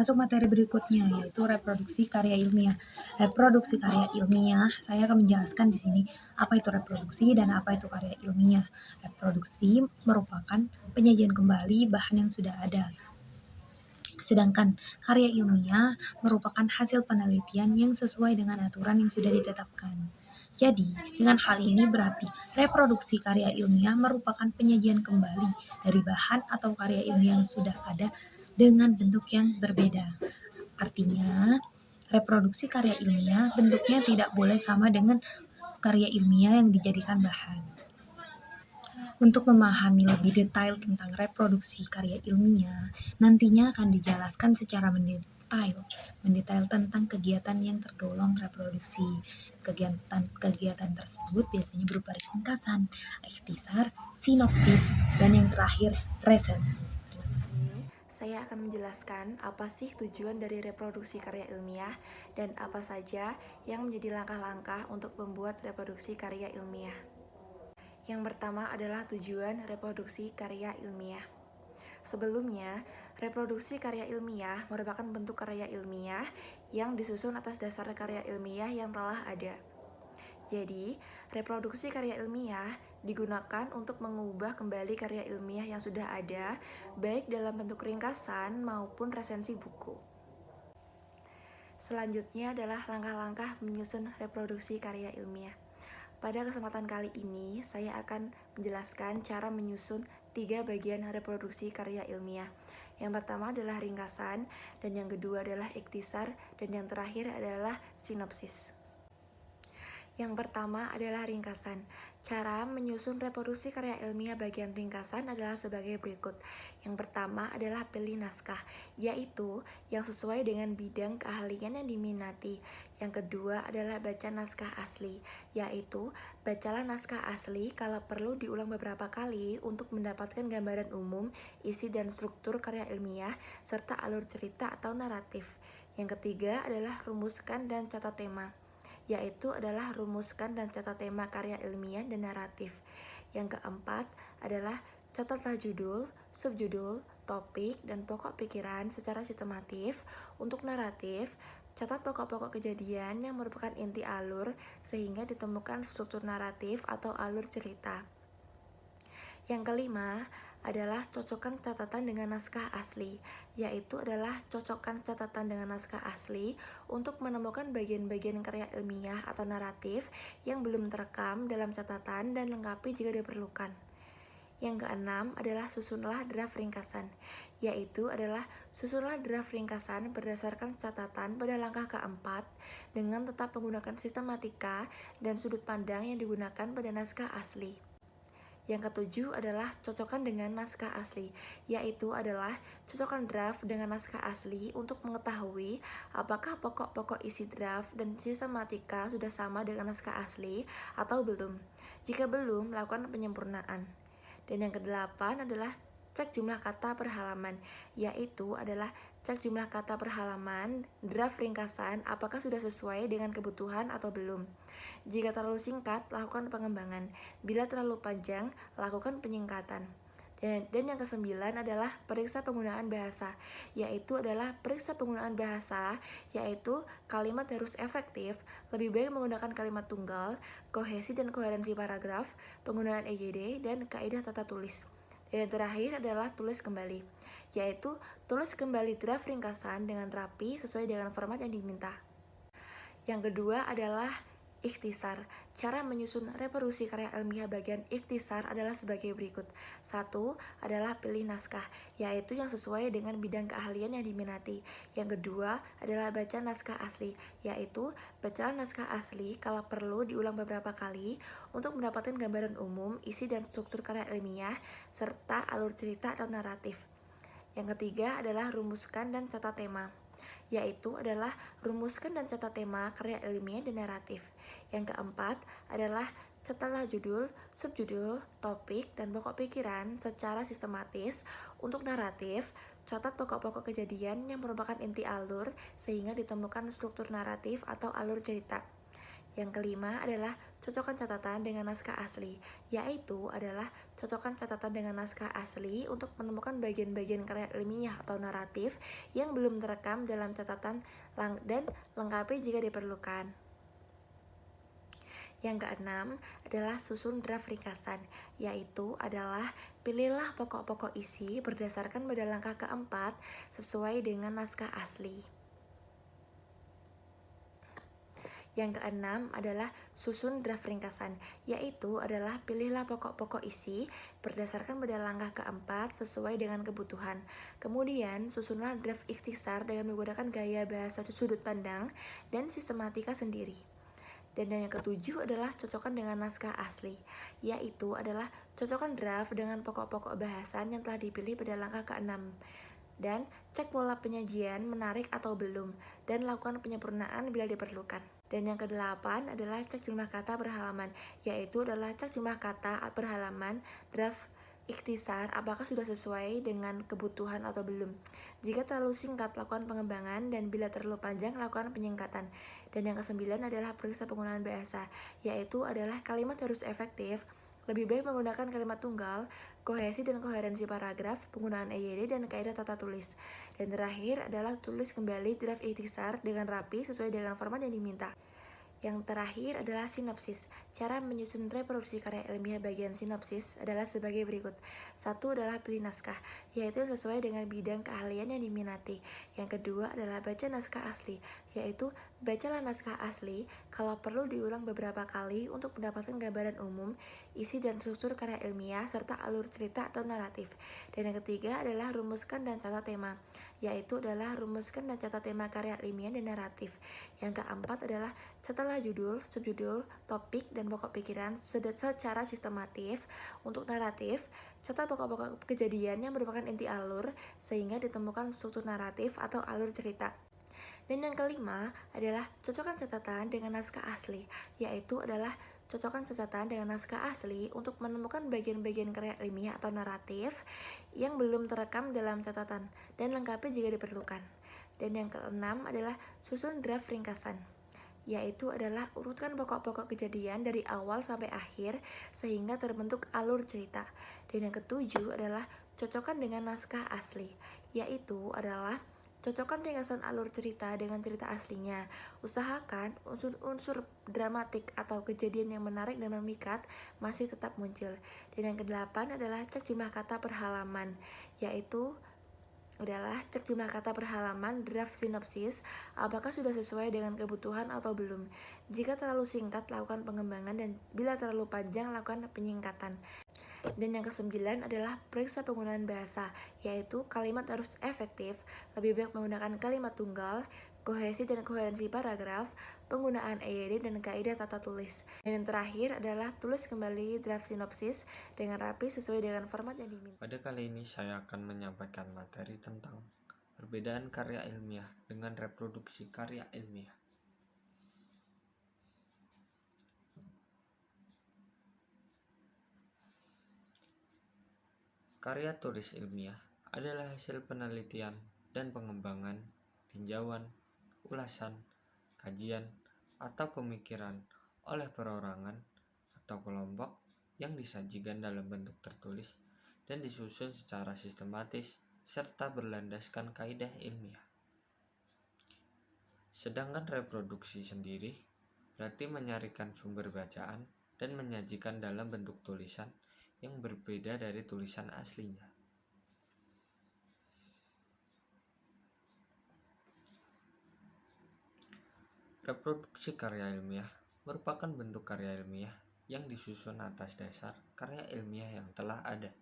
Masuk materi berikutnya, yaitu reproduksi karya ilmiah. Reproduksi karya ilmiah, saya akan menjelaskan di sini apa itu reproduksi dan apa itu karya ilmiah. Reproduksi merupakan penyajian kembali bahan yang sudah ada. Sedangkan karya ilmiah merupakan hasil penelitian yang sesuai dengan aturan yang sudah ditetapkan. Jadi, dengan hal ini berarti reproduksi karya ilmiah merupakan penyajian kembali dari bahan atau karya ilmiah yang sudah ada dengan bentuk yang berbeda. Artinya, reproduksi karya ilmiah bentuknya tidak boleh sama dengan karya ilmiah yang dijadikan bahan. Untuk memahami lebih detail tentang reproduksi karya ilmiah, nantinya akan dijelaskan secara mendetail tentang kegiatan yang tergolong reproduksi. Kegiatan tersebut biasanya berupa ringkasan, ikhtisar, sinopsis, dan yang terakhir resensi. Sini, saya akan menjelaskan apa sih tujuan dari reproduksi karya ilmiah dan apa saja yang menjadi langkah-langkah untuk membuat reproduksi karya ilmiah. Yang pertama adalah tujuan reproduksi karya ilmiah. Sebelumnya, reproduksi karya ilmiah merupakan bentuk karya ilmiah yang disusun atas dasar karya ilmiah yang telah ada. Jadi, reproduksi karya ilmiah digunakan untuk mengubah kembali karya ilmiah yang sudah ada, baik dalam bentuk ringkasan maupun resensi buku. Selanjutnya adalah langkah-langkah menyusun reproduksi karya ilmiah. Pada kesempatan kali ini, saya akan menjelaskan cara menyusun 3 bagian reproduksi karya ilmiah. Yang pertama adalah ringkasan, dan yang kedua adalah ikhtisar, dan yang terakhir adalah sinopsis. Yang pertama adalah ringkasan. Cara menyusun reproduksi karya ilmiah bagian ringkasan adalah sebagai berikut. Yang pertama adalah pilih naskah, yaitu yang sesuai dengan bidang keahlian yang diminati. Yang kedua adalah baca naskah asli, yaitu bacalah naskah asli kalau perlu diulang beberapa kali untuk mendapatkan gambaran umum, isi dan struktur karya ilmiah, serta alur cerita atau naratif. Yang ketiga adalah rumuskan dan catat tema, yaitu adalah rumuskan dan catat tema karya ilmiah dan naratif. Yang keempat adalah catatlah judul, subjudul, topik, dan pokok pikiran secara sistematif. Untuk naratif, catat pokok-pokok kejadian yang merupakan inti alur sehingga ditemukan struktur naratif atau alur cerita. Yang kelima adalah cocokkan catatan dengan naskah asli, yaitu adalah cocokkan catatan dengan naskah asli untuk menemukan bagian-bagian karya ilmiah atau naratif yang belum terekam dalam catatan dan lengkapi jika diperlukan. Yang keenam adalah susunlah draft ringkasan, yaitu adalah susunlah draft ringkasan berdasarkan catatan pada langkah keempat dengan tetap menggunakan sistematika dan sudut pandang yang digunakan pada naskah asli. Yang ketujuh adalah cocokkan dengan naskah asli, yaitu adalah cocokkan draft dengan naskah asli untuk mengetahui apakah pokok-pokok isi draft dan sistematika sudah sama dengan naskah asli atau belum. Jika belum, lakukan penyempurnaan. Dan yang kedelapan adalah cek jumlah kata per halaman, yaitu adalah cek jumlah kata per halaman draft ringkasan apakah sudah sesuai dengan kebutuhan atau belum. Jika terlalu singkat, lakukan pengembangan. Bila terlalu panjang, lakukan penyingkatan. Dan yang kesembilan adalah periksa penggunaan bahasa, yaitu adalah periksa penggunaan bahasa, yaitu kalimat harus efektif, lebih baik menggunakan kalimat tunggal, kohesi dan koherensi paragraf, penggunaan EGD, dan kaidah tata tulis. Dan yang terakhir adalah tulis kembali, yaitu tulis kembali draft ringkasan dengan rapi sesuai dengan format yang diminta. Yang kedua adalah ikhtisar. Cara menyusun reproduksi karya ilmiah bagian ikhtisar adalah sebagai berikut. 1 adalah pilih naskah, yaitu yang sesuai dengan bidang keahlian yang diminati. Yang kedua adalah baca naskah asli, yaitu bacalah naskah asli kalau perlu diulang beberapa kali untuk mendapatkan gambaran umum, isi dan struktur karya ilmiah, serta alur cerita atau naratif. Yang ketiga adalah rumuskan dan catat tema, yaitu adalah rumuskan dan catat tema karya ilmiah dan naratif. Yang keempat adalah catatlah judul, subjudul, topik, dan pokok pikiran secara sistematis. Untuk naratif, catat pokok-pokok kejadian yang merupakan inti alur sehingga ditemukan struktur naratif atau alur cerita. Yang kelima adalah cocokkan catatan dengan naskah asli, yaitu adalah cocokkan catatan dengan naskah asli untuk menemukan bagian-bagian karya ilmiah atau naratif yang belum terekam dalam catatan dan lengkapi jika diperlukan. Yang keenam adalah susun draft ringkasan, yaitu adalah pilihlah pokok-pokok isi berdasarkan pada langkah keempat sesuai dengan naskah asli. Yang keenam adalah susun draft ringkasan, yaitu adalah pilihlah pokok-pokok isi berdasarkan pada langkah keempat sesuai dengan kebutuhan. Kemudian susunlah draft ikhtisar dengan menggunakan gaya bahasa sudut pandang dan sistematika sendiri. Dan yang ketujuh adalah cocokkan dengan naskah asli, yaitu adalah cocokkan draft dengan pokok-pokok bahasan yang telah dipilih pada langkah keenam. Dan cek pola penyajian menarik atau belum, dan lakukan penyempurnaan bila diperlukan. Dan yang kedelapan adalah cek jumlah kata per halaman, yaitu adalah cek jumlah kata per halaman draft ikhtisar apakah sudah sesuai dengan kebutuhan atau belum. Jika terlalu singkat, lakukan pengembangan, dan bila terlalu panjang, lakukan penyingkatan. Dan yang kesembilan adalah periksa penggunaan bahasa, yaitu adalah kalimat harus efektif, lebih baik menggunakan kalimat tunggal, kohesi dan koherensi paragraf, penggunaan EYD, dan kaidah tata tulis. Dan terakhir adalah tulis kembali draft ikhtisar dengan rapi sesuai dengan format yang diminta. Yang terakhir adalah sinopsis. Cara menyusun reproduksi karya ilmiah bagian sinopsis adalah sebagai berikut. 1 adalah pilih naskah, yaitu sesuai dengan bidang keahlian yang diminati. Yang kedua adalah baca naskah asli, yaitu bacalah naskah asli kalau perlu diulang beberapa kali untuk mendapatkan gambaran umum, isi dan struktur karya ilmiah, serta alur cerita atau naratif. Dan yang ketiga adalah rumuskan dan catat tema, yaitu adalah rumuskan dan catat tema karya ilmiah dan naratif. Yang keempat adalah catatlah judul, subjudul, topik, dan pokok pikiran secara sistematif. Untuk naratif, catat pokok-pokok kejadian yang merupakan inti alur sehingga ditemukan struktur naratif atau alur cerita. Dan yang kelima adalah cocokkan catatan dengan naskah asli, yaitu adalah cocokkan catatan dengan naskah asli untuk menemukan bagian-bagian karya ilmiah atau naratif yang belum terekam dalam catatan dan lengkapi jika diperlukan. Dan yang keenam adalah susun draft ringkasan, yaitu adalah urutkan pokok-pokok kejadian dari awal sampai akhir sehingga terbentuk alur cerita. Dan yang ketujuh adalah cocokkan dengan naskah asli, yaitu adalah cocokkan ringkasan alur cerita dengan cerita aslinya. Usahakan unsur dramatik atau kejadian yang menarik dan memikat masih tetap muncul. Dan yang kedelapan adalah cek jumlah kata per halaman, yaitu adalah cek jumlah kata per halaman draft sinopsis apakah sudah sesuai dengan kebutuhan atau belum. Jika terlalu singkat, lakukan pengembangan, dan bila terlalu panjang, lakukan penyingkatan. Dan yang kesembilan adalah periksa penggunaan bahasa, yaitu kalimat harus efektif, lebih baik menggunakan kalimat tunggal, kohesi dan koherensi paragraf, penggunaan EYD, dan kaidah tata tulis. Dan yang terakhir adalah tulis kembali draft sinopsis dengan rapi sesuai dengan format yang diminta. Pada kali ini saya akan menyampaikan materi tentang perbedaan karya ilmiah dengan reproduksi karya ilmiah. Karya tulis ilmiah adalah hasil penelitian dan pengembangan, tinjauan, ulasan, kajian, atau pemikiran oleh perorangan atau kelompok yang disajikan dalam bentuk tertulis dan disusun secara sistematis serta berlandaskan kaidah ilmiah. Sedangkan reproduksi sendiri berarti menyarikan sumber bacaan dan menyajikan dalam bentuk tulisan yang berbeda dari tulisan aslinya. Reproduksi karya ilmiah merupakan bentuk karya ilmiah yang disusun atas dasar karya ilmiah yang telah ada.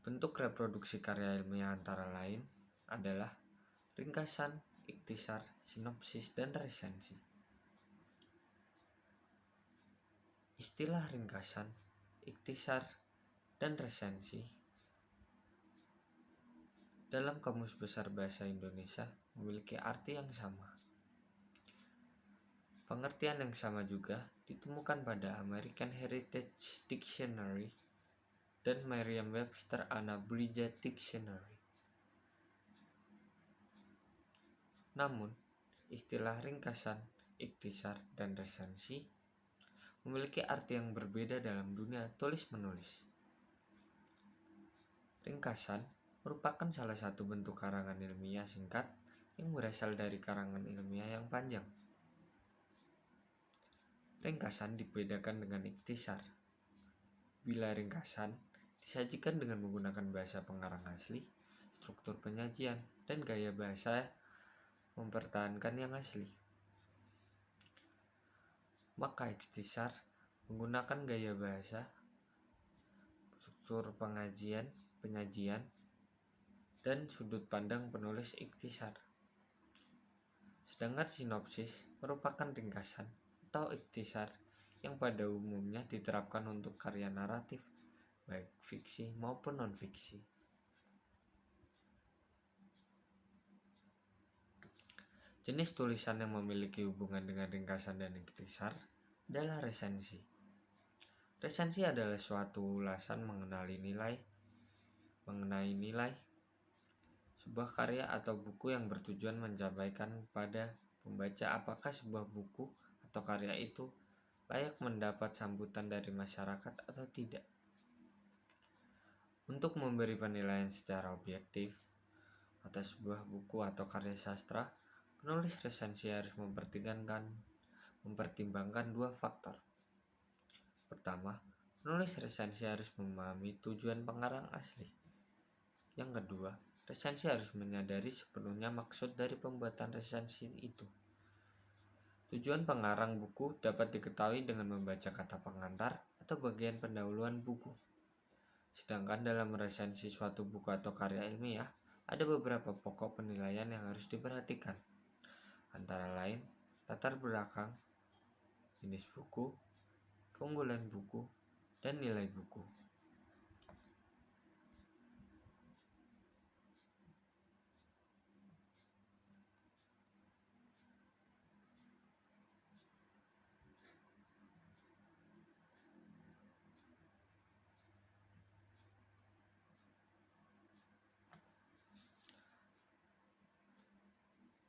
Bentuk reproduksi karya ilmiah antara lain adalah ringkasan, ikhtisar, sinopsis, dan resensi. Istilah ringkasan, ikhtisar, dan resensi dalam Kamus Besar Bahasa Indonesia memiliki arti yang sama. Pengertian yang sama juga ditemukan pada American Heritage Dictionary dan Merriam-Webster Unabridged Dictionary. Namun, istilah ringkasan, ikhtisar, dan resensi memiliki arti yang berbeda dalam dunia tulis-menulis. Ringkasan merupakan salah satu bentuk karangan ilmiah singkat yang berasal dari karangan ilmiah yang panjang. Ringkasan dibedakan dengan ikhtisar. Bila ringkasan disajikan dengan menggunakan bahasa pengarang asli, struktur penyajian, dan gaya bahasa mempertahankan yang asli. Maka ikhtisar menggunakan gaya bahasa, struktur penyajian, dan sudut pandang penulis ikhtisar. Sedangkan sinopsis merupakan ringkasan atau ikhtisar yang pada umumnya diterapkan untuk karya naratif, baik fiksi maupun non-fiksi. Jenis tulisan yang memiliki hubungan dengan ringkasan dan ikhtisar adalah resensi. Resensi adalah suatu ulasan mengenai nilai sebuah karya atau buku yang bertujuan menyampaikan pada pembaca apakah sebuah buku atau karya itu layak mendapat sambutan dari masyarakat atau tidak. Untuk memberi penilaian secara objektif atas sebuah buku atau karya sastra, penulis resensi harus mempertimbangkan dua faktor. Pertama, penulis resensi harus memahami tujuan pengarang asli. Yang kedua, resensi harus menyadari sepenuhnya maksud dari pembuatan resensi itu. Tujuan pengarang buku dapat diketahui dengan membaca kata pengantar atau bagian pendahuluan buku. Sedangkan dalam resensi suatu buku atau karya ilmiah, ada beberapa pokok penilaian yang harus diperhatikan. Antara lain, latar belakang, jenis buku, keunggulan buku, dan nilai buku.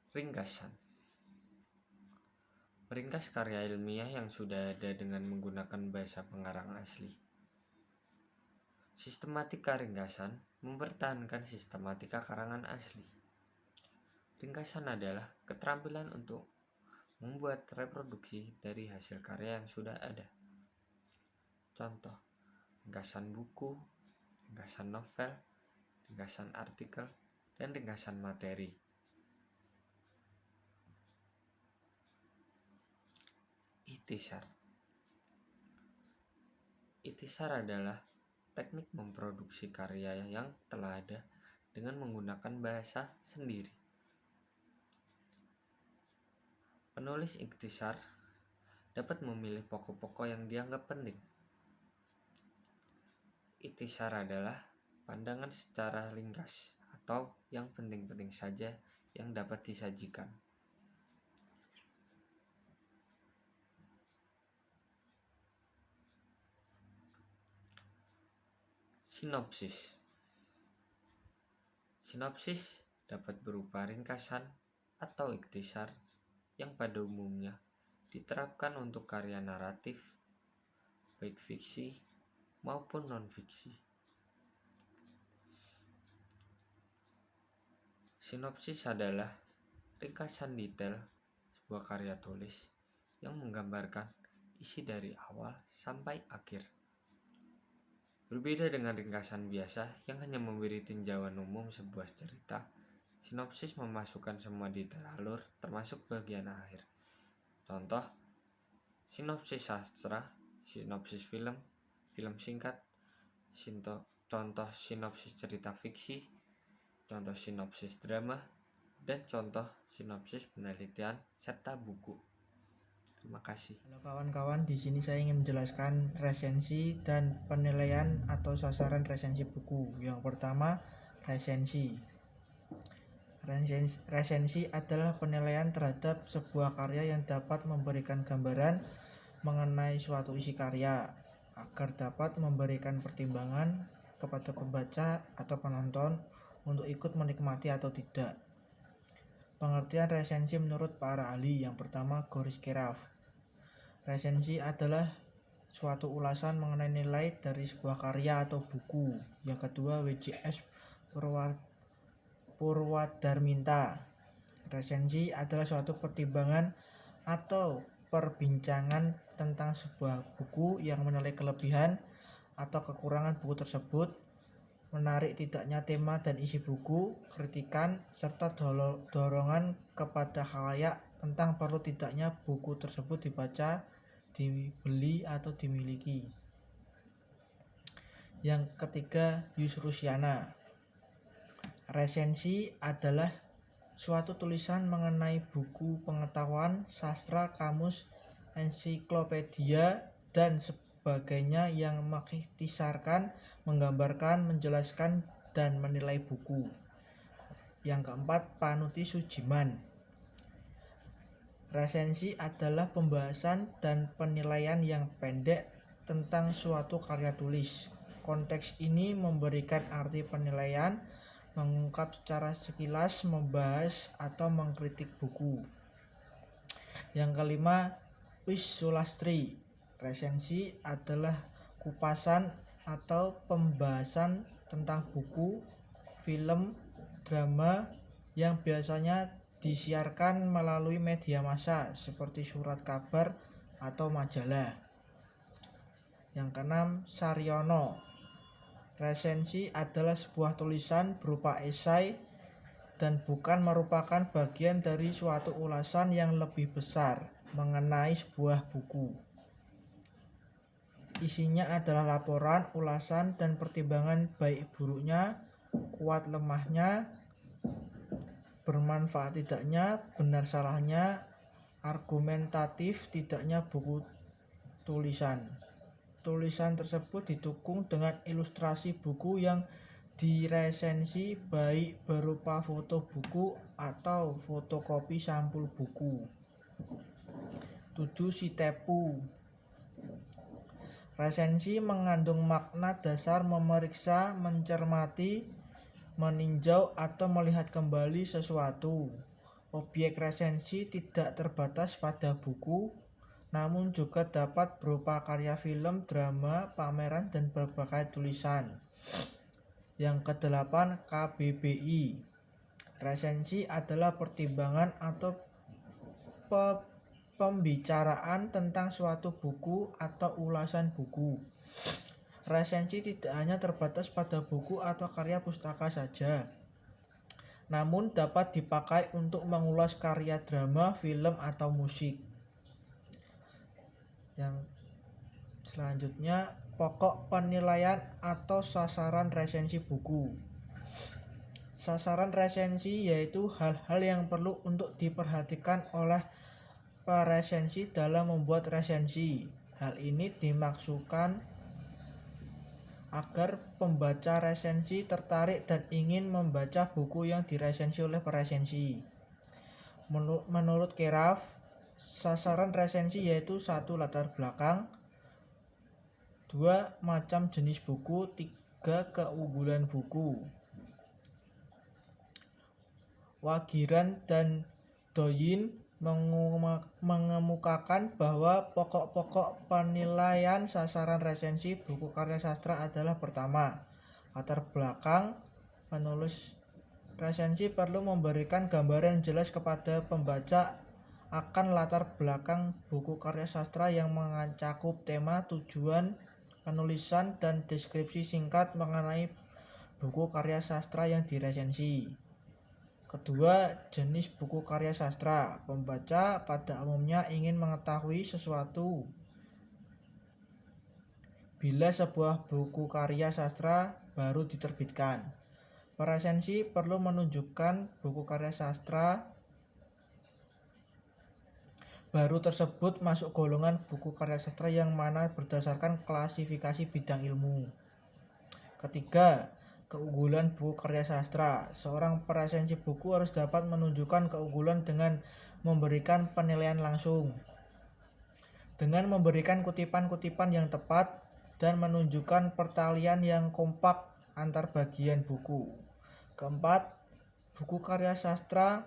Ringkasan. Meringkas karya ilmiah yang sudah ada dengan menggunakan bahasa pengarang asli. Sistematika ringkasan mempertahankan sistematika karangan asli. Ringkasan adalah keterampilan untuk membuat reproduksi dari hasil karya yang sudah ada. Contoh, ringkasan buku, ringkasan novel, ringkasan artikel, dan ringkasan materi. Ikhtisar. Ikhtisar adalah teknik memproduksi karya yang telah ada dengan menggunakan bahasa sendiri. Penulis ikhtisar dapat memilih pokok-pokok yang dianggap penting. Ikhtisar adalah pandangan secara ringkas atau yang penting-penting saja yang dapat disajikan. Sinopsis. Sinopsis dapat berupa ringkasan atau ikhtisar yang pada umumnya diterapkan untuk karya naratif, baik fiksi maupun non-fiksi. Sinopsis adalah ringkasan detail sebuah karya tulis yang menggambarkan isi dari awal sampai akhir. Berbeda dengan ringkasan biasa yang hanya memberi tinjauan umum sebuah cerita, sinopsis memasukkan semua detail alur termasuk bagian akhir. Contoh, sinopsis sastra, sinopsis film, film singkat, contoh sinopsis cerita fiksi, contoh sinopsis drama, dan contoh sinopsis penelitian serta buku. Terima kasih. Halo kawan-kawan, di sini saya ingin menjelaskan resensi dan penilaian atau sasaran resensi buku. Yang pertama, resensi. Resensi adalah penilaian terhadap sebuah karya yang dapat memberikan gambaran mengenai suatu isi karya agar dapat memberikan pertimbangan kepada pembaca atau penonton untuk ikut menikmati atau tidak. Pengertian resensi menurut para ahli. Yang pertama, Goris Keraf. Resensi adalah suatu ulasan mengenai nilai dari sebuah karya atau buku. Yang kedua, WJS Purwadarminta. Resensi adalah suatu pertimbangan atau perbincangan tentang sebuah buku yang menilai kelebihan atau kekurangan buku tersebut, menarik tidaknya tema dan isi buku, kritikan, serta dorongan kepada khalayak tentang perlu tidaknya buku tersebut dibaca, dibeli, atau dimiliki. Yang ketiga, Yus Rusiana. Resensi adalah suatu tulisan mengenai buku pengetahuan, sastra, kamus, ensiklopedia, dan sebagainya yang mengikhtisarkan, menggambarkan, menjelaskan, dan menilai buku. Yang keempat, Panuti Sujiman. Resensi adalah pembahasan dan penilaian yang pendek tentang suatu karya tulis. Konteks ini memberikan arti penilaian, mengungkap secara sekilas, membahas, atau mengkritik buku. Yang kelima, Wis Sulastri. Resensi adalah kupasan atau pembahasan tentang buku, film, drama yang biasanya disiarkan melalui media massa seperti surat kabar atau majalah. Yang keenam, Saryono. Resensi adalah sebuah tulisan berupa esai dan bukan merupakan bagian dari suatu ulasan yang lebih besar mengenai sebuah buku. Isinya adalah laporan, ulasan, dan pertimbangan baik buruknya, kuat lemahnya, bermanfaat tidaknya, benar salahnya, argumentatif tidaknya buku tulisan. Tulisan tersebut didukung dengan ilustrasi buku yang diresensi, baik berupa foto buku atau fotokopi sampul buku. 7. Sitepu. Resensi mengandung makna dasar memeriksa, mencermati, meninjau, atau melihat kembali sesuatu. Objek resensi tidak terbatas pada buku, namun juga dapat berupa karya film, drama, pameran, dan berbagai tulisan. Yang kedelapan, KBBI. Resensi adalah pertimbangan atau pembicaraan tentang suatu buku atau ulasan buku. Resensi tidak hanya terbatas pada buku atau karya pustaka saja, namun dapat dipakai untuk mengulas karya drama, film, atau musik. Yang selanjutnya, pokok penilaian atau sasaran resensi buku. Sasaran resensi yaitu hal-hal yang perlu untuk diperhatikan oleh peresensi dalam membuat resensi. Hal ini dimaksudkan agar pembaca resensi tertarik dan ingin membaca buku yang diresensi oleh peresensi. Menurut Keraf, sasaran resensi yaitu 1. Latar belakang, 2. Macam jenis buku, 3. Keunggulan buku. Wagiran dan Doyin mengemukakan bahwa pokok-pokok penilaian sasaran resensi buku karya sastra adalah: pertama, latar belakang. Penulis resensi perlu memberikan gambaran jelas kepada pembaca akan latar belakang buku karya sastra yang mencakup tema, tujuan penulisan, dan deskripsi singkat mengenai buku karya sastra yang diresensi. Kedua, jenis buku karya sastra. Pembaca pada umumnya ingin mengetahui sesuatu bila sebuah buku karya sastra baru diterbitkan. Peresensi perlu menunjukkan buku karya sastra baru tersebut masuk golongan buku karya sastra yang mana berdasarkan klasifikasi bidang ilmu. Ketiga, keunggulan buku karya sastra. Seorang peresensi buku harus dapat menunjukkan keunggulan dengan memberikan penilaian langsung, dengan memberikan kutipan-kutipan yang tepat, dan menunjukkan pertalian yang kompak antar bagian buku. Keempat, buku karya sastra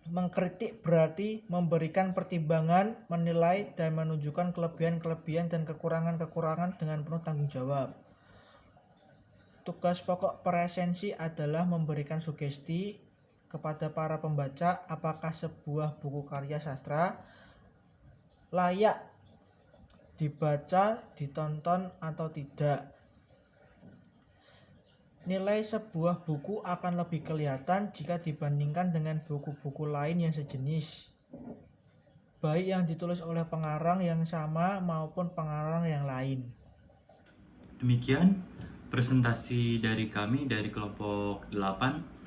Mengkritik berarti memberikan pertimbangan, menilai, dan menunjukkan kelebihan-kelebihan dan kekurangan-kekurangan dengan penuh tanggung jawab. Tugas pokok presensi adalah memberikan sugesti kepada para pembaca apakah sebuah buku karya sastra layak dibaca, ditonton, atau tidak. Nilai sebuah buku akan lebih kelihatan jika dibandingkan dengan buku-buku lain yang sejenis, baik yang ditulis oleh pengarang yang sama maupun pengarang yang lain. Demikian presentasi dari kami dari kelompok 8.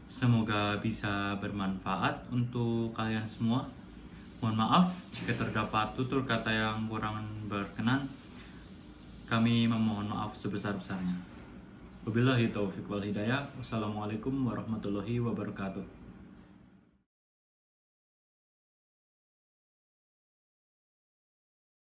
Semoga bisa bermanfaat untuk kalian semua. Mohon maaf jika terdapat tutur kata yang kurang berkenan. Kami memohon maaf sebesar-besarnya. Wabillahi taufiq wal hidayah. Wassalamualaikum warahmatullahi wabarakatuh.